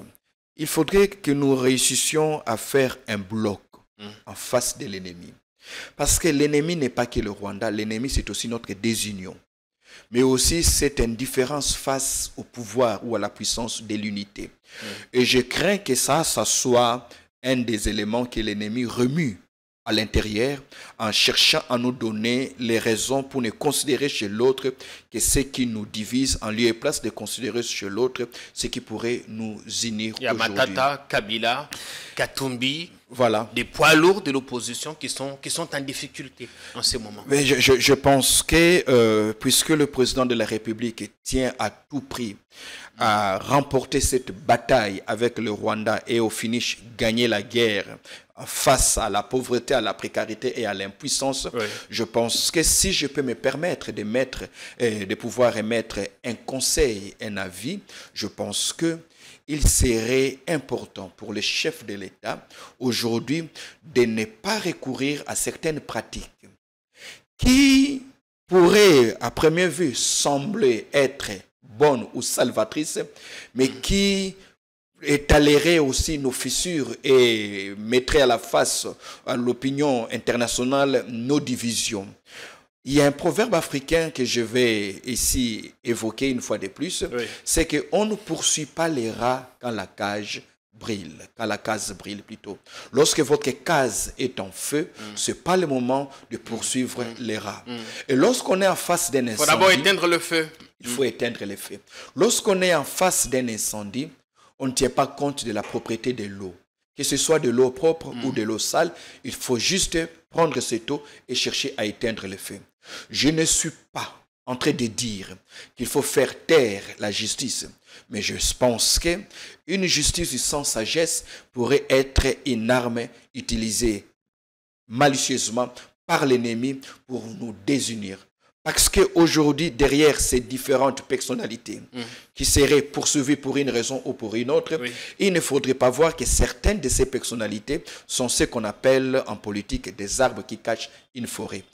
il faudrait que nous réussissions à faire un bloc en face de l'ennemi. Parce que l'ennemi n'est pas que le Rwanda, l'ennemi c'est aussi notre désunion. Mais aussi cette indifférence face au pouvoir ou à la puissance de l'unité. Et je crains que ça soit un des éléments que l'ennemi remue à l'intérieur en cherchant à nous donner les raisons pour ne considérer chez l'autre que ce qui nous divise en lieu et place de considérer chez l'autre ce qui pourrait nous unir aujourd'hui. Il y a Matata, Kabila, Katumbi, voilà. Des poids lourds de l'opposition qui sont en difficulté en ce moment. Mais je pense que puisque le président de la République tient à tout prix à remporter cette bataille avec le Rwanda et au finish gagner la guerre face à la pauvreté, à la précarité et à l'impuissance, oui. Je pense que si je peux me permettre de pouvoir émettre un conseil, un avis, je pense que il serait important pour les chefs de l'État aujourd'hui de ne pas recourir à certaines pratiques qui pourraient à première vue sembler être bonnes ou salvatrices, mais qui étaleraient aussi nos fissures et mettraient à la face à l'opinion internationale nos divisions. Il y a un proverbe africain que je vais ici évoquer une fois de plus, oui. C'est qu'on ne poursuit pas les rats quand la cage brille, quand la case brille plutôt. Lorsque votre case est en feu, ce n'est pas le moment de poursuivre les rats. Et lorsqu'on est en face d'un incendie... Il faut d'abord éteindre le feu. Il faut éteindre le feu. Lorsqu'on est en face d'un incendie, on ne tient pas compte de la propriété de l'eau. Que ce soit de l'eau propre ou de l'eau sale, il faut juste prendre cette eau et chercher à éteindre le feu. Je ne suis pas en train de dire qu'il faut faire taire la justice, mais je pense qu'une justice sans sagesse pourrait être une arme utilisée malicieusement par l'ennemi pour nous désunir. Parce qu'aujourd'hui, derrière ces différentes personnalités qui seraient poursuivies pour une raison ou pour une autre, oui. Il ne faudrait pas voir que certaines de ces personnalités sont ce qu'on appelle en politique des arbres qui cachent une forêt.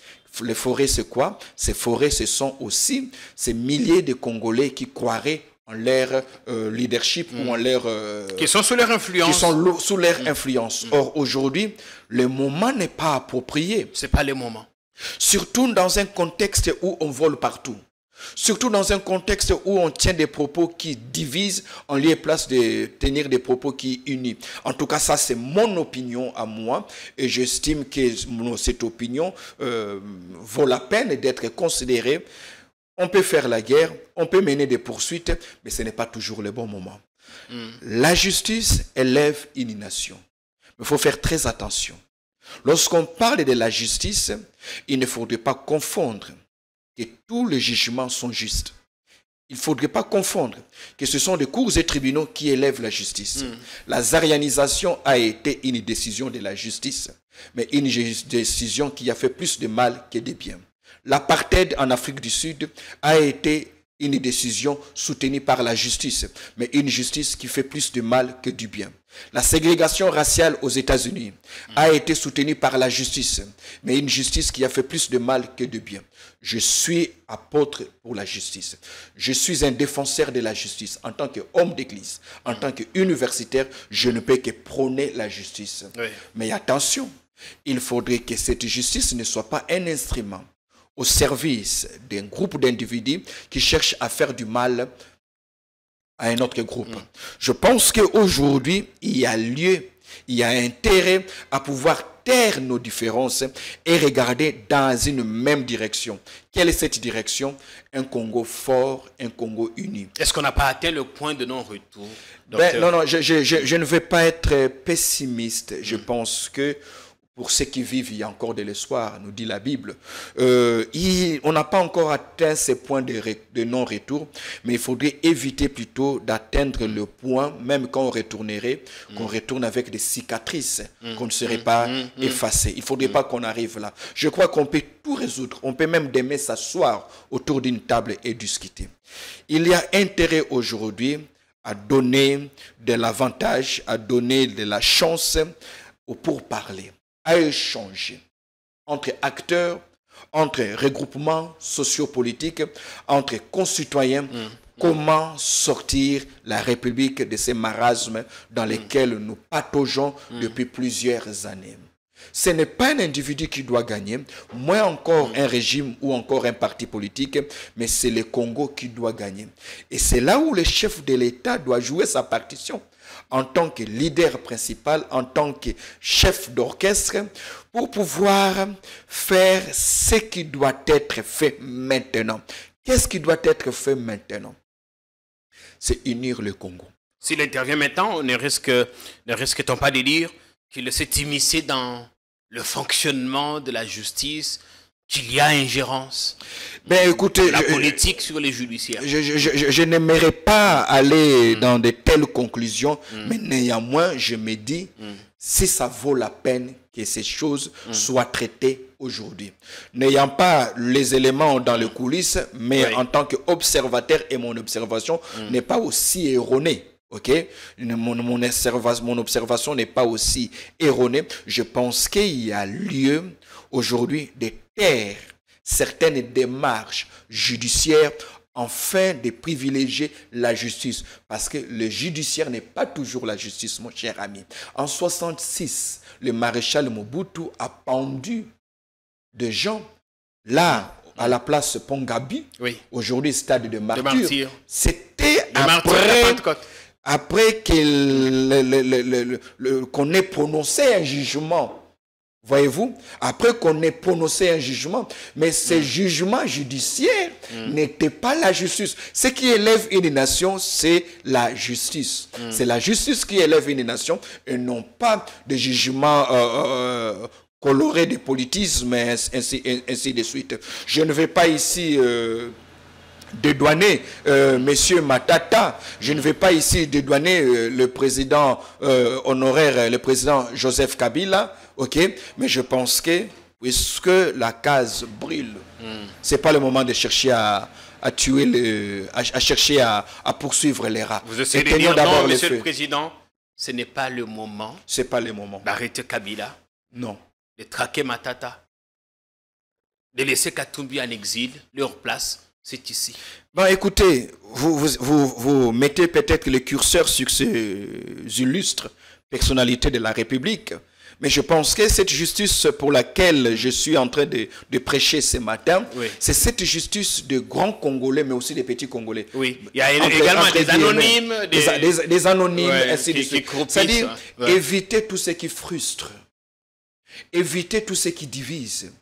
Les forêts, c'est quoi? Ces forêts, ce sont aussi ces milliers de Congolais qui croiraient en leur leadership ou en leur... qui sont sous leur influence. Qui sont sous leur influence. Or, aujourd'hui, le moment n'est pas approprié. Ce n'est pas le moment. Surtout dans un contexte où on vole partout. Surtout dans un contexte où on tient des propos qui divisent en lieu et place de tenir des propos qui unissent. En tout cas, ça c'est mon opinion à moi et j'estime que cette opinion vaut la peine d'être considérée. On peut faire la guerre, on peut mener des poursuites, mais ce n'est pas toujours le bon moment. La justice élève une nation. Mais il faut faire très attention. Lorsqu'on parle de la justice, il ne faudrait pas confondre que tous les jugements sont justes. Il ne faudrait pas confondre que ce sont les cours et tribunaux qui élèvent la justice. La zaïanisation a été une décision de la justice, mais une décision qui a fait plus de mal que de bien. L'apartheid en Afrique du Sud a été une décision soutenue par la justice, mais une justice qui fait plus de mal que du bien. La ségrégation raciale aux États-Unis a été soutenue par la justice, mais une justice qui a fait plus de mal que de bien. Je suis apôtre pour la justice. Je suis un défenseur de la justice. En tant qu'homme d'église, en tant qu'universitaire, je ne peux que prôner la justice. Oui. Mais attention, il faudrait que cette justice ne soit pas un instrument au service d'un groupe d'individus qui cherchent à faire du mal à un autre groupe. Je pense qu'aujourd'hui, il y a lieu, il y a intérêt à pouvoir taire nos différences et regarder dans une même direction. Quelle est cette direction? Un Congo fort, un Congo uni. Est-ce qu'on n'a pas atteint le point de non-retour? Non, je ne vais pas être pessimiste. Je pense que pour ceux qui vivent, il y a encore de l'espoir, nous dit la Bible. On n'a pas encore atteint ces points de non-retour, mais il faudrait éviter plutôt d'atteindre le point, même quand on retournerait, qu'on retourne avec des cicatrices, qu'on ne serait pas effacé. Il ne faudrait pas qu'on arrive là. Je crois qu'on peut tout résoudre. On peut même demain s'asseoir autour d'une table et discuter. Il y a intérêt aujourd'hui à donner de l'avantage, à donner de la chance au pourparler, à échanger entre acteurs, entre regroupements sociopolitiques, entre concitoyens, comment sortir la République de ces marasmes dans lesquels nous pataugeons depuis plusieurs années. Ce n'est pas un individu qui doit gagner, moins encore un régime ou encore un parti politique, mais c'est le Congo qui doit gagner. Et c'est là où le chef de l'État doit jouer sa partition en tant que leader principal, en tant que chef d'orchestre, pour pouvoir faire ce qui doit être fait maintenant. Qu'est-ce qui doit être fait maintenant? C'est unir le Congo. S'il intervient maintenant, ne risque-t-on pas de dire qu'il s'est immiscé dans le fonctionnement de la justice, qu'il y a ingérence écoutez, la politique sur les judiciaires? Je n'aimerais pas aller dans de telles conclusions, mais néanmoins, je me dis, si ça vaut la peine que ces choses soient traitées aujourd'hui. N'ayant pas les éléments dans les coulisses, mais en tant qu'observateur, et mon observation n'est pas aussi erronée. Ok, mon observation n'est pas aussi erronée. Je pense qu'il y a lieu aujourd'hui de taire certaines démarches judiciaires afin de privilégier la justice. Parce que le judiciaire n'est pas toujours la justice, mon cher ami. En 1966, le maréchal Mobutu a pendu des gens là, à la place Pongabi, aujourd'hui stade de martyr. C'était après qu'on ait prononcé un jugement. Voyez-vous, après qu'on ait prononcé un jugement, mais ce jugement judiciaire n'était pas la justice. Ce qui élève une nation, c'est la justice. C'est la justice qui élève une nation et non pas de jugement coloré de politisme, ainsi de suite. Je ne vais pas ici dédouaner Monsieur Matata. Je ne vais pas ici dédouaner le président honoraire, le président Joseph Kabila. Ok, mais je pense que puisque la case brûle, c'est pas le moment de chercher à tuer à chercher à poursuivre les rats. Vous essayez de dire non, Monsieur le Président, ce n'est pas le moment. C'est pas le moment. D'arrêter Kabila. Non. De traquer Matata. De laisser Katumbi en exil, leur place. C'est ici. Bon, écoutez, vous mettez peut-être le curseur sur ces illustres personnalités de la République, mais je pense que cette justice pour laquelle je suis en train de prêcher ce matin, c'est cette justice de grands Congolais, mais aussi des petits Congolais. Oui, il y a également des anonymes. Des anonymes, ainsi de suite. C'est-à-dire éviter tout ce qui frustre, éviter tout ce qui divise,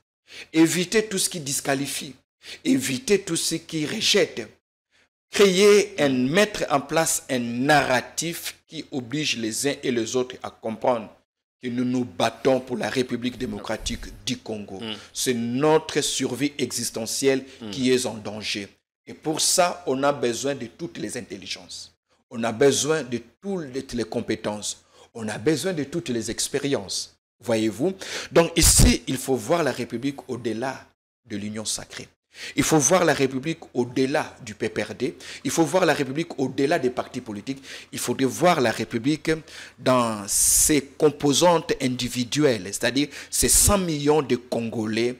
éviter tout ce qui disqualifie, éviter tout ce qui rejette, mettre en place un narratif qui oblige les uns et les autres à comprendre que nous nous battons pour la République démocratique du Congo. C'est notre survie existentielle qui est en danger. Et pour ça, on a besoin de toutes les intelligences. On a besoin de toutes les compétences. On a besoin de toutes les expériences. Voyez-vous? Donc ici, il faut voir la République au-delà de l'union sacrée. Il faut voir la République au-delà du PPRD. Il faut voir la République au-delà des partis politiques. Il faudrait voir la République dans ses composantes individuelles, c'est-à-dire ces 100 millions de Congolais,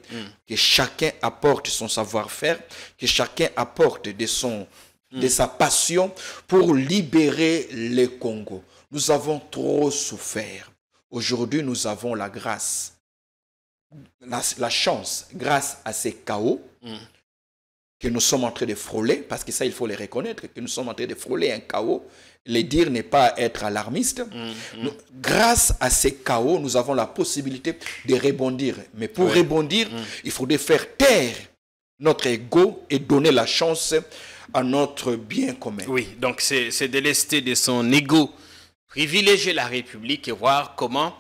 que chacun apporte son savoir-faire, que chacun apporte de sa passion pour libérer le Congo. Nous avons trop souffert. Aujourd'hui, nous avons la grâce, la chance, grâce à ces chaos, que nous sommes en train de frôler, parce que ça, il faut le reconnaître, que nous sommes en train de frôler un chaos. Le dire n'est pas être alarmiste. Grâce à ces chaos, nous avons la possibilité de rebondir. Mais pour rebondir, il faudrait faire taire notre ego et donner la chance à notre bien commun. Oui, donc c'est délester de son ego, privilégier la République et voir comment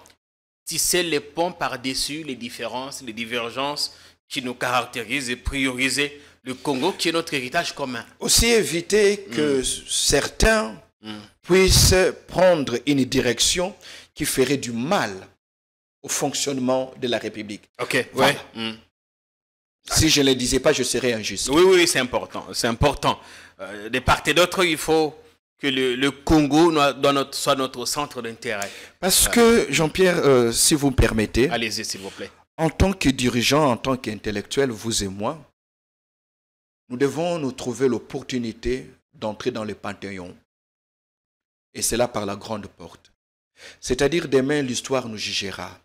tisser les ponts par-dessus les différences, les divergences qui nous caractérisent et prioriser le Congo qui est notre héritage commun. Aussi éviter que certains puissent prendre une direction qui ferait du mal au fonctionnement de la République. Ok, voilà. Si je ne le disais pas, je serais injuste. Oui, c'est important. C'est important. De part et d'autre, il faut que le Congo soit notre centre d'intérêt. Parce que, Jean-Pierre, si vous me permettez... Allez-y, s'il vous plaît. En tant que dirigeant, en tant qu'intellectuel, vous et moi, nous devons nous trouver l'opportunité d'entrer dans le Panthéon. Et c'est là par la grande porte. C'est-à-dire demain, l'histoire nous jugera.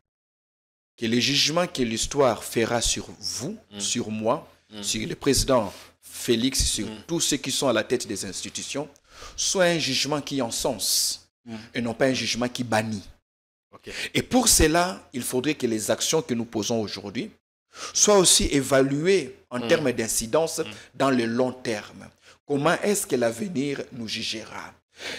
Que les jugements que l'histoire fera sur vous, sur moi, sur le président Félix, sur tous ceux qui sont à la tête des institutions, soit un jugement qui encense et non pas un jugement qui bannit. Okay. Et pour cela, il faudrait que les actions que nous posons aujourd'hui soient aussi évaluées en termes d'incidence dans le long terme. Comment est-ce que l'avenir nous jugera?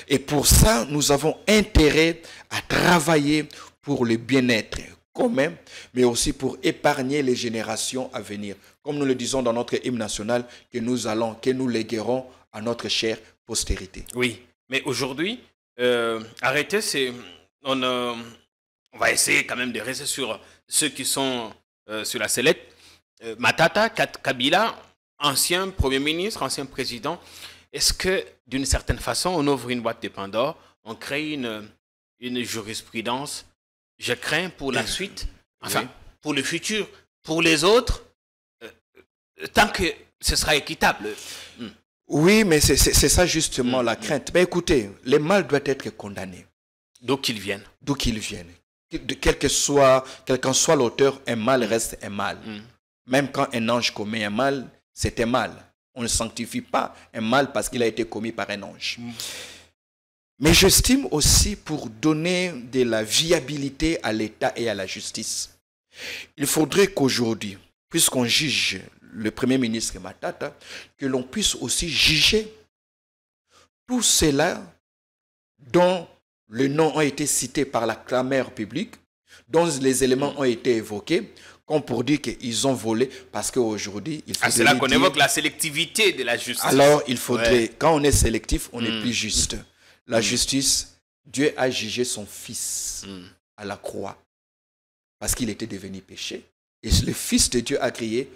Et pour ça, nous avons intérêt à travailler pour le bien-être commun, mais aussi pour épargner les générations à venir. Comme nous le disons dans notre hymne national, que nous léguerons à notre chère postérité. Oui, mais aujourd'hui, arrêter, c'est... On va essayer quand même de rester sur ceux qui sont sur la sellette. Matata, Kabila, ancien Premier ministre, ancien président, est-ce que d'une certaine façon, on ouvre une boîte de Pandore, on crée une jurisprudence? Je crains pour la suite, enfin, pour le futur, pour les autres, tant que ce sera équitable. Oui, mais c'est ça justement la crainte. Mais écoutez, les mal doivent être condamnés. D'où qu'ils viennent. D'où qu'ils viennent. Quel qu'en soit l'auteur, un mal reste un mal. Même quand un ange commet un mal, c'est un mal. On ne sanctifie pas un mal parce qu'il a été commis par un ange. Mais j'estime aussi, pour donner de la viabilité à l'État et à la justice, il faudrait qu'aujourd'hui, puisqu'on juge le Premier ministre Matata, que l'on puisse aussi juger tout cela dont le nom a été cité par la clameur publique, dont les éléments ont été évoqués, comme pour dire qu'ils ont volé, parce qu'aujourd'hui, il faut... c'est là qu'on évoque la sélectivité de la justice. Alors, il faudrait, quand on est sélectif, on est plus juste. La justice, Dieu a jugé son fils à la croix, parce qu'il était devenu péché. Et le fils de Dieu a crié,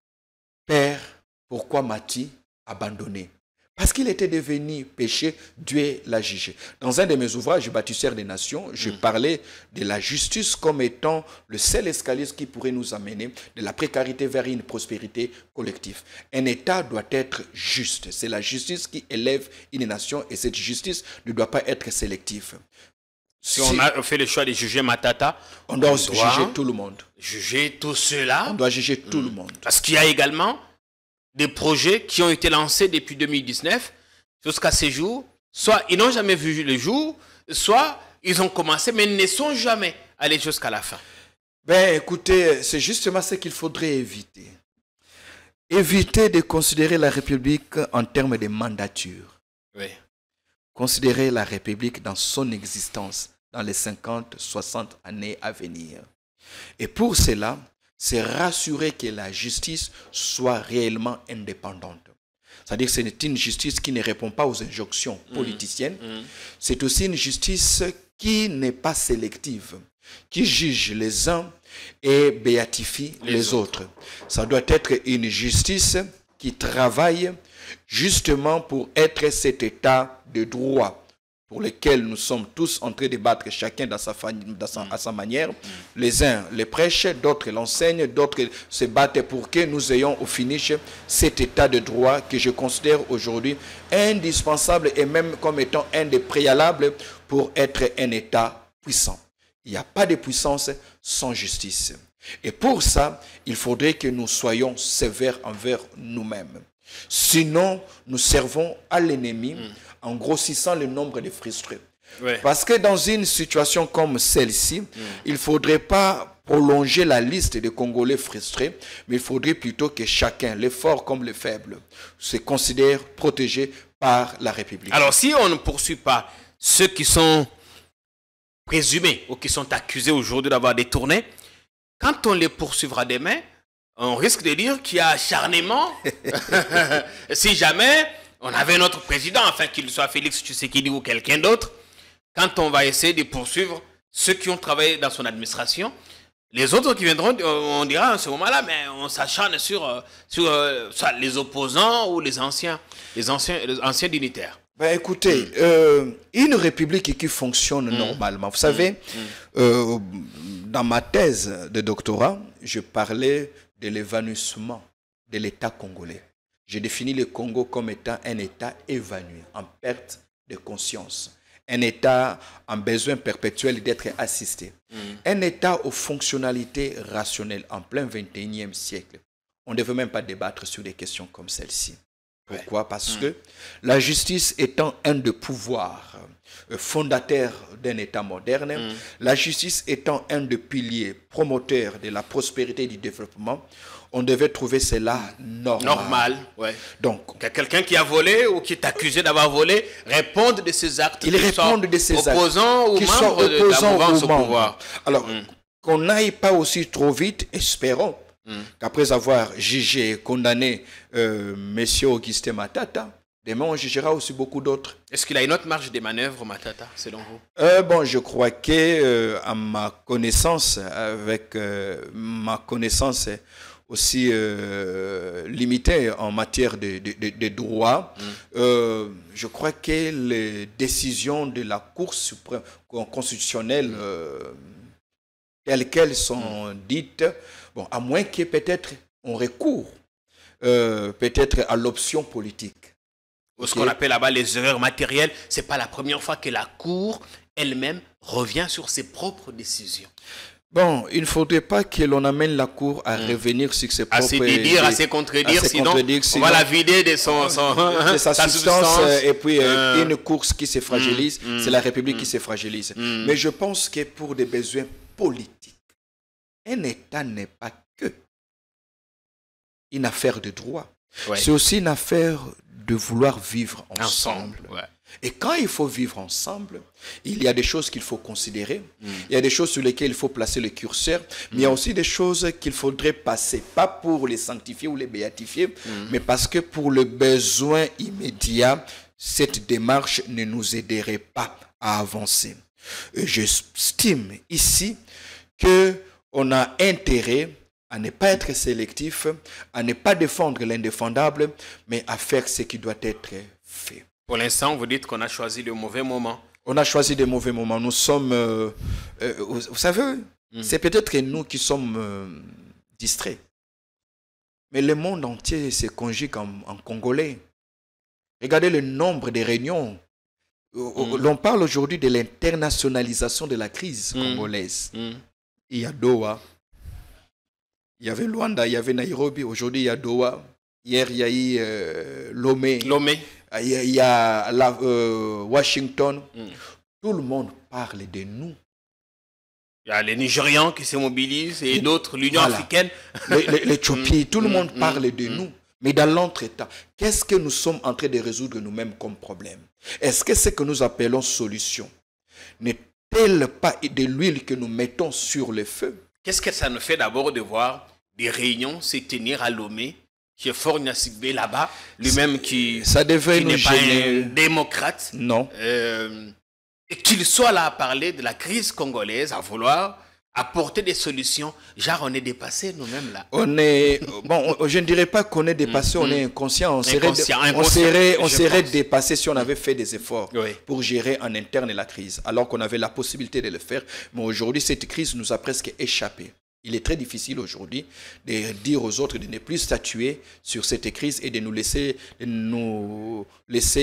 « Père, pourquoi m'as-tu abandonné ?» Parce qu'il était devenu péché, Dieu l'a jugé. Dans un de mes ouvrages, Bâtisseur des Nations, je parlais de la justice comme étant le seul escalier qui pourrait nous amener de la précarité vers une prospérité collective. Un État doit être juste. C'est la justice qui élève une nation et cette justice ne doit pas être sélective. Si on a fait le choix de juger Matata, on doit juger tout le monde. Juger tout cela. On doit juger tout le monde. Parce qu'il y a également des projets qui ont été lancés depuis 2019 jusqu'à ces jours. Soit ils n'ont jamais vu le jour, soit ils ont commencé mais ne sont jamais allés jusqu'à la fin. Ben écoutez, c'est justement ce qu'il faudrait éviter. Éviter de considérer la République en termes de mandature. Oui. Considérer la République dans son existence, dans les 50, 60 années à venir. Et pour cela, c'est rassurer que la justice soit réellement indépendante. C'est-à-dire que c'est une justice qui ne répond pas aux injonctions politiciennes. C'est aussi une justice qui n'est pas sélective, qui juge les uns et béatifie les autres. Ça doit être une justice qui travaille justement pour être cet état de droit pour lequel nous sommes tous en train de battre chacun à sa manière. Les uns les prêchent, d'autres l'enseignent, d'autres se battent pour que nous ayons au finish cet état de droit que je considère aujourd'hui indispensable et même comme étant un des préalables pour être un état puissant. Il n'y a pas de puissance sans justice. Et pour ça, il faudrait que nous soyons sévères envers nous-mêmes. Sinon, nous servons à l'ennemi en grossissant le nombre de frustrés. Ouais. Parce que dans une situation comme celle-ci, il ne faudrait pas prolonger la liste des Congolais frustrés, mais il faudrait plutôt que chacun, les forts comme les faibles, se considère protégé par la République. Alors, si on ne poursuit pas ceux qui sont présumés ou qui sont accusés aujourd'hui d'avoir détourné, quand on les poursuivra demain, on risque de dire qu'il y a acharnement. Si jamais on avait notre président, enfin qu'il soit Félix Tshisekedi ou quelqu'un d'autre, quand on va essayer de poursuivre ceux qui ont travaillé dans son administration, les autres qui viendront, on dira à ce moment-là, mais on s'acharne sur soit les opposants ou les anciens dignitaires. Ben écoutez, une république qui fonctionne normalement, vous savez, dans ma thèse de doctorat, je parlais de l'évanouissement de l'État congolais. je définis le Congo comme étant un État évanoui, en perte de conscience. Un État en besoin perpétuel d'être assisté. Un État aux fonctionnalités rationnelles en plein 21e siècle. On ne devait même pas débattre sur des questions comme celle-ci. Pourquoi? Parce que la justice étant un des pouvoirs fondateurs d'un État moderne, la justice étant un des piliers promoteurs de la prospérité et du développement, on devait trouver cela normal. Normal, ouais. Donc, quelqu'un qui a volé ou qui est accusé d'avoir volé réponde de ses actes. Ils répondent de ces actes. Opposants aux membres de la mouvance au pouvoir. Alors, qu'on n'aille pas aussi trop vite, espérons qu'après avoir jugé et condamné M. Augustin Matata, demain on jugera aussi beaucoup d'autres. Est-ce qu'il a une autre marge de manœuvre, Matata, selon vous? Bon, je crois que, à ma connaissance, avec ma connaissance aussi limitée en matière de droit, je crois que les décisions de la Cour suprême constitutionnelle telles qu'elles sont dites, bon, à moins que peut-être on recourt peut-être à l'option politique. Ce qu'on appelle là-bas les erreurs matérielles, ce n'est pas la première fois que la Cour elle-même revient sur ses propres décisions. Bon, il ne faudrait pas que l'on amène la Cour à revenir sur ses propres... À se dédire, à se contredire, sinon on va la vider de sa substance. Et puis une course qui se fragilise, c'est la République qui se fragilise. Mais je pense que pour des besoins politiques, un État n'est pas que une affaire de droit. Ouais. C'est aussi une affaire de vouloir vivre ensemble. Ouais. Et quand il faut vivre ensemble, il y a des choses qu'il faut considérer, il y a des choses sur lesquelles il faut placer le curseur, mais il y a aussi des choses qu'il faudrait passer, pas pour les sanctifier ou les béatifier, mais parce que pour le besoin immédiat, cette démarche ne nous aiderait pas à avancer. J'estime ici qu'on a intérêt à ne pas être sélectif, à ne pas défendre l'indéfendable, mais à faire ce qui doit être fait. Pour l'instant, vous dites qu'on a choisi le mauvais moment. On a choisi des mauvais moments. Nous sommes... vous savez, c'est peut-être nous qui sommes distraits. Mais le monde entier se conjugue en congolais. Regardez le nombre de réunions. L'on parle aujourd'hui de l'internationalisation de la crise congolaise. Il y a Doha. Il y avait Luanda, il y avait Nairobi. Aujourd'hui, il y a Doha. Hier, il y a eu Lomé. Il y a Washington. Tout le monde parle de nous. Il y a les Nigérians qui se mobilisent et d'autres, l'Union africaine. L'Éthiopie, tout le monde parle de nous. Mais dans l'entretemps, qu'est-ce que nous sommes en train de résoudre nous-mêmes comme problème? Est-ce que ce que nous appelons solution n'est-elle pas de l'huile que nous mettons sur le feu? Qu'est-ce que ça nous fait d'abord de voir des réunions se tenir à Lomé, qui est fort Nassibé là-bas, lui-même qui n'est pas un démocrate. Non. Et qu'il soit là à parler de la crise congolaise, à vouloir apporter des solutions. Genre, on est dépassé nous-mêmes là. On est... Bon, je ne dirais pas qu'on est dépassé, on est inconscient. On serait dépassé si on avait fait des efforts pour gérer en interne la crise, alors qu'on avait la possibilité de le faire. Mais aujourd'hui, cette crise nous a presque échappé. Il est très difficile aujourd'hui de dire aux autres de ne plus statuer sur cette crise et de nous laisser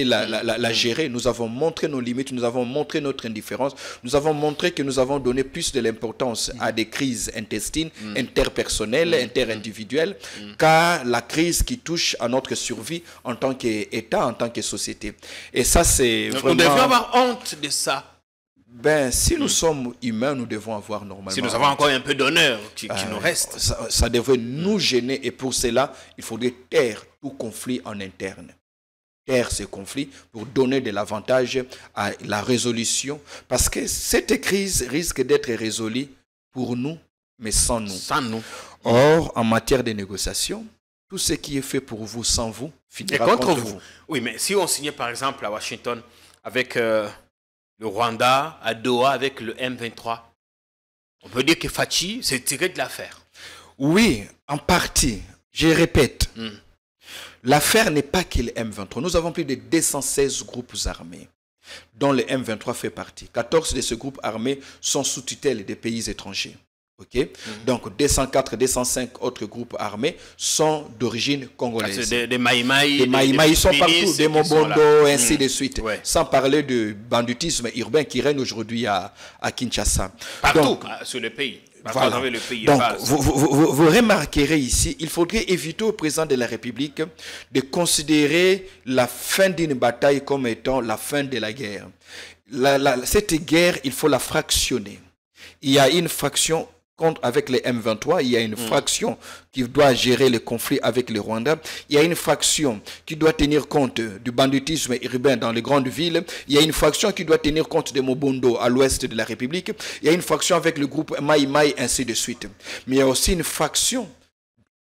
la gérer. Nous avons montré nos limites, nous avons montré notre indifférence, nous avons montré que nous avons donné plus de l'importance à des crises intestines, interpersonnelles, interindividuelles, qu'à la crise qui touche à notre survie en tant qu'État, en tant que société. Et ça, c'est vraiment... On devrait avoir honte de ça. Ben, si nous sommes humains, nous devons avoir normalement... Si nous avons encore un peu d'honneur qui nous reste. Ça devrait nous gêner et pour cela, il faudrait taire tout conflit en interne. Taire ces conflits pour donner de l'avantage à la résolution. Parce que cette crise risque d'être résolue pour nous, mais sans nous. Sans nous. Or, en matière de négociation, tout ce qui est fait pour vous sans vous finira contre vous. Oui, mais si on signait par exemple à Washington avec... le Rwanda, à Doha, avec le M23. On peut dire que Fachi s'est tiré de l'affaire. Oui, en partie. Je répète. L'affaire n'est pas que le M23. Nous avons plus de 216 groupes armés, dont le M23 fait partie. 14 de ces groupes armés sont sous tutelle des pays étrangers. Ok. Donc 204, 205 autres groupes armés sont d'origine congolaise. Des Maïmaï. Des Maïmaï, ils sont partout, des Mobondo, ainsi de suite. Ouais. Sans parler du banditisme urbain qui règne aujourd'hui à Kinshasa. Partout, Donc, sur le pays. voilà. Le pays. Donc, vous remarquerez ici, il faudrait éviter au président de la République de considérer la fin d'une bataille comme étant la fin de la guerre. Cette guerre, il faut la fractionner. Il y a une fraction avec les M23, il y a une fraction qui doit gérer le conflit avec le Rwanda, il y a une fraction qui doit tenir compte du banditisme urbain dans les grandes villes, il y a une fraction qui doit tenir compte de Mobondo à l'ouest de la République, il y a une fraction avec le groupe Maïmaï, ainsi de suite. Mais il y a aussi une fraction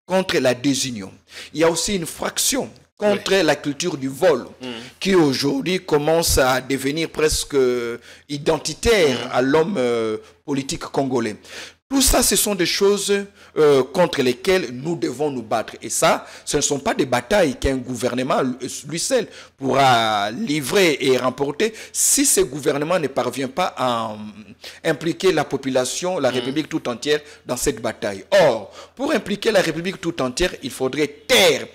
contre la désunion. Il y a aussi une fraction contre la culture du vol, qui aujourd'hui commence à devenir presque identitaire à l'homme politique congolais. Tout ça, ce sont des choses contre lesquelles nous devons nous battre. Et ça, ce ne sont pas des batailles qu'un gouvernement, lui seul, pourra livrer et remporter si ce gouvernement ne parvient pas à impliquer la population, la République tout entière dans cette bataille. Or, pour impliquer la République tout entière, il faudrait taire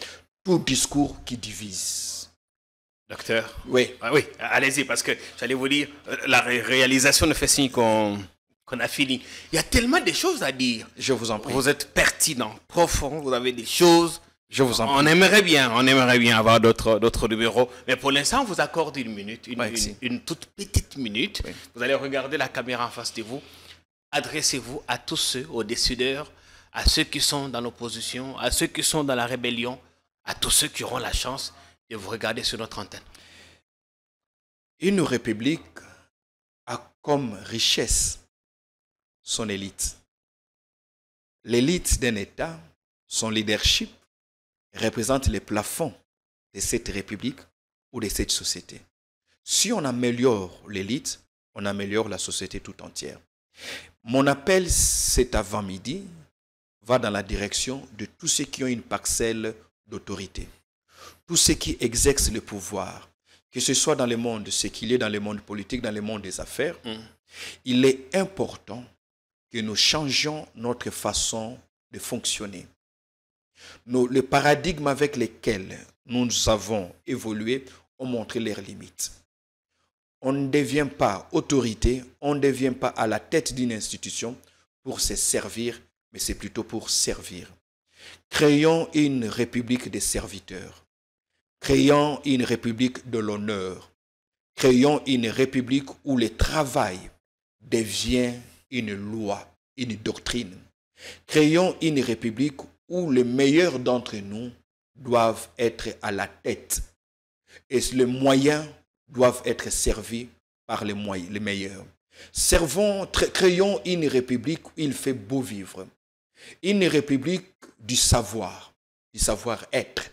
tout discours qui divise. Docteur. Oui. Ah oui, allez-y, parce que j'allais vous dire, la réalisation ne fait signe qu'on a fini. Il y a tellement de choses à dire. Je vous en prie. Vous êtes pertinent, profond, vous avez des choses. Je vous en prie. On aimerait bien avoir d'autres numéros. Mais pour l'instant, on vous accorde une minute, une toute petite minute. Oui. Vous allez regarder la caméra en face de vous. Adressez-vous à tous ceux, aux décideurs, à ceux qui sont dans l'opposition, à ceux qui sont dans la rébellion, à tous ceux qui auront la chance de vous regarder sur notre antenne. Une république a comme richesse son élite. L'élite d'un État, son leadership, représente les plafonds de cette république ou de cette société. Si on améliore l'élite, on améliore la société tout entière. Mon appel cet avant-midi va dans la direction de tous ceux qui ont une parcelle d'autorité, tous ceux qui exercent le pouvoir, que ce soit dans le monde séculier, dans le monde politique, dans le monde des affaires. Il est important que nous changions notre façon de fonctionner. Le paradigme avec lequel nous avons évolué ont montré leurs limites. On ne devient pas autorité, on ne devient pas à la tête d'une institution pour se servir, mais c'est plutôt pour servir. Créons une république des serviteurs. Créons une république de l'honneur. Créons une république où le travail devient une loi, une doctrine. Créons une république où les meilleurs d'entre nous doivent être à la tête et les moyens doivent être servis par les meilleurs. Créons une république où il fait beau vivre. Une république du savoir-être,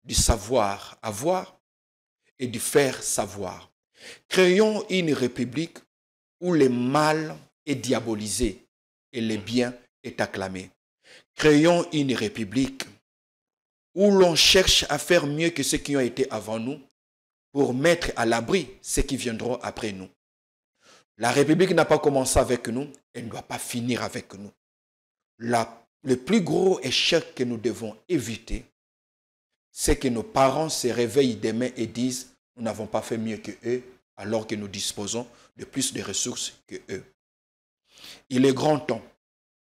du savoir-avoir et du faire savoir. Créons une république où le mal est diabolisé et le bien est acclamé. Créons une république où l'on cherche à faire mieux que ceux qui ont été avant nous pour mettre à l'abri ceux qui viendront après nous. La république n'a pas commencé avec nous, elle ne doit pas finir avec nous. Le plus gros échec que nous devons éviter, c'est que nos parents se réveillent demain et disent « nous n'avons pas fait mieux que eux alors que nous disposons de plus de ressources que eux ». Il est grand temps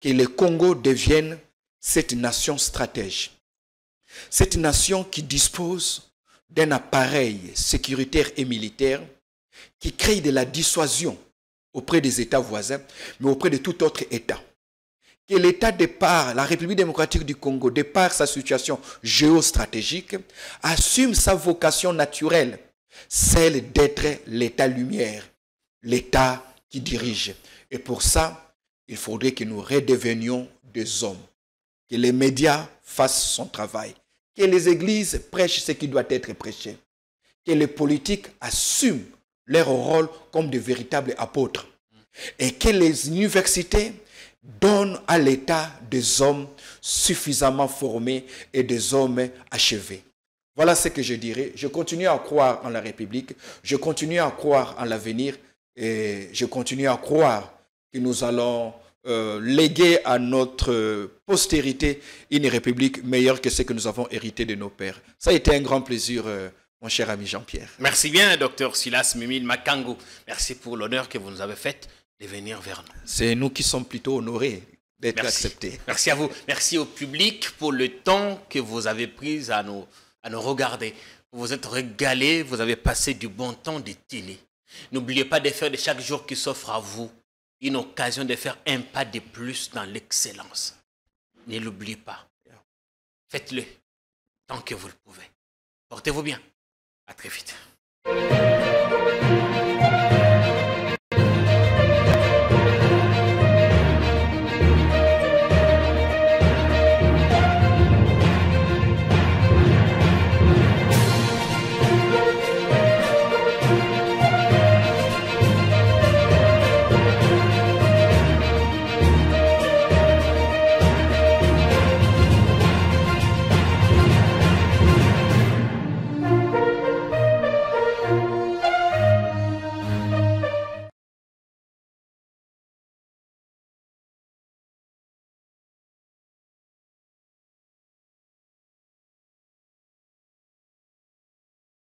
que le Congo devienne cette nation stratège, cette nation qui dispose d'un appareil sécuritaire et militaire qui crée de la dissuasion auprès des États voisins, mais auprès de tout autre État. Que l'État de par, la République démocratique du Congo, de par sa situation géostratégique, assume sa vocation naturelle, celle d'être l'État lumière, l'État qui dirige. Et pour ça, il faudrait que nous redevenions des hommes, que les médias fassent son travail, que les églises prêchent ce qui doit être prêché, que les politiques assument leur rôle comme de véritables apôtres et que les universités donnent à l'État des hommes suffisamment formés et des hommes achevés. Voilà ce que je dirais. Je continue à croire en la République, je continue à croire en l'avenir et je continue à croire que nous allons léguer à notre postérité une république meilleure que ce que nous avons hérité de nos pères. Ça a été un grand plaisir, mon cher ami Jean-Pierre. Merci bien, docteur Silas Mimile Makango. Merci pour l'honneur que vous nous avez fait de venir vers nous. C'est nous qui sommes plutôt honorés d'être acceptés. Merci à vous. Merci au public pour le temps que vous avez pris à nous regarder. Vous vous êtes régalés, vous avez passé du bon temps de télé. N'oubliez pas de faire de chaque jour qui s'offre à vous une occasion de faire un pas de plus dans l'excellence. Ne l'oubliez pas. Faites-le tant que vous le pouvez. Portez-vous bien. À très vite.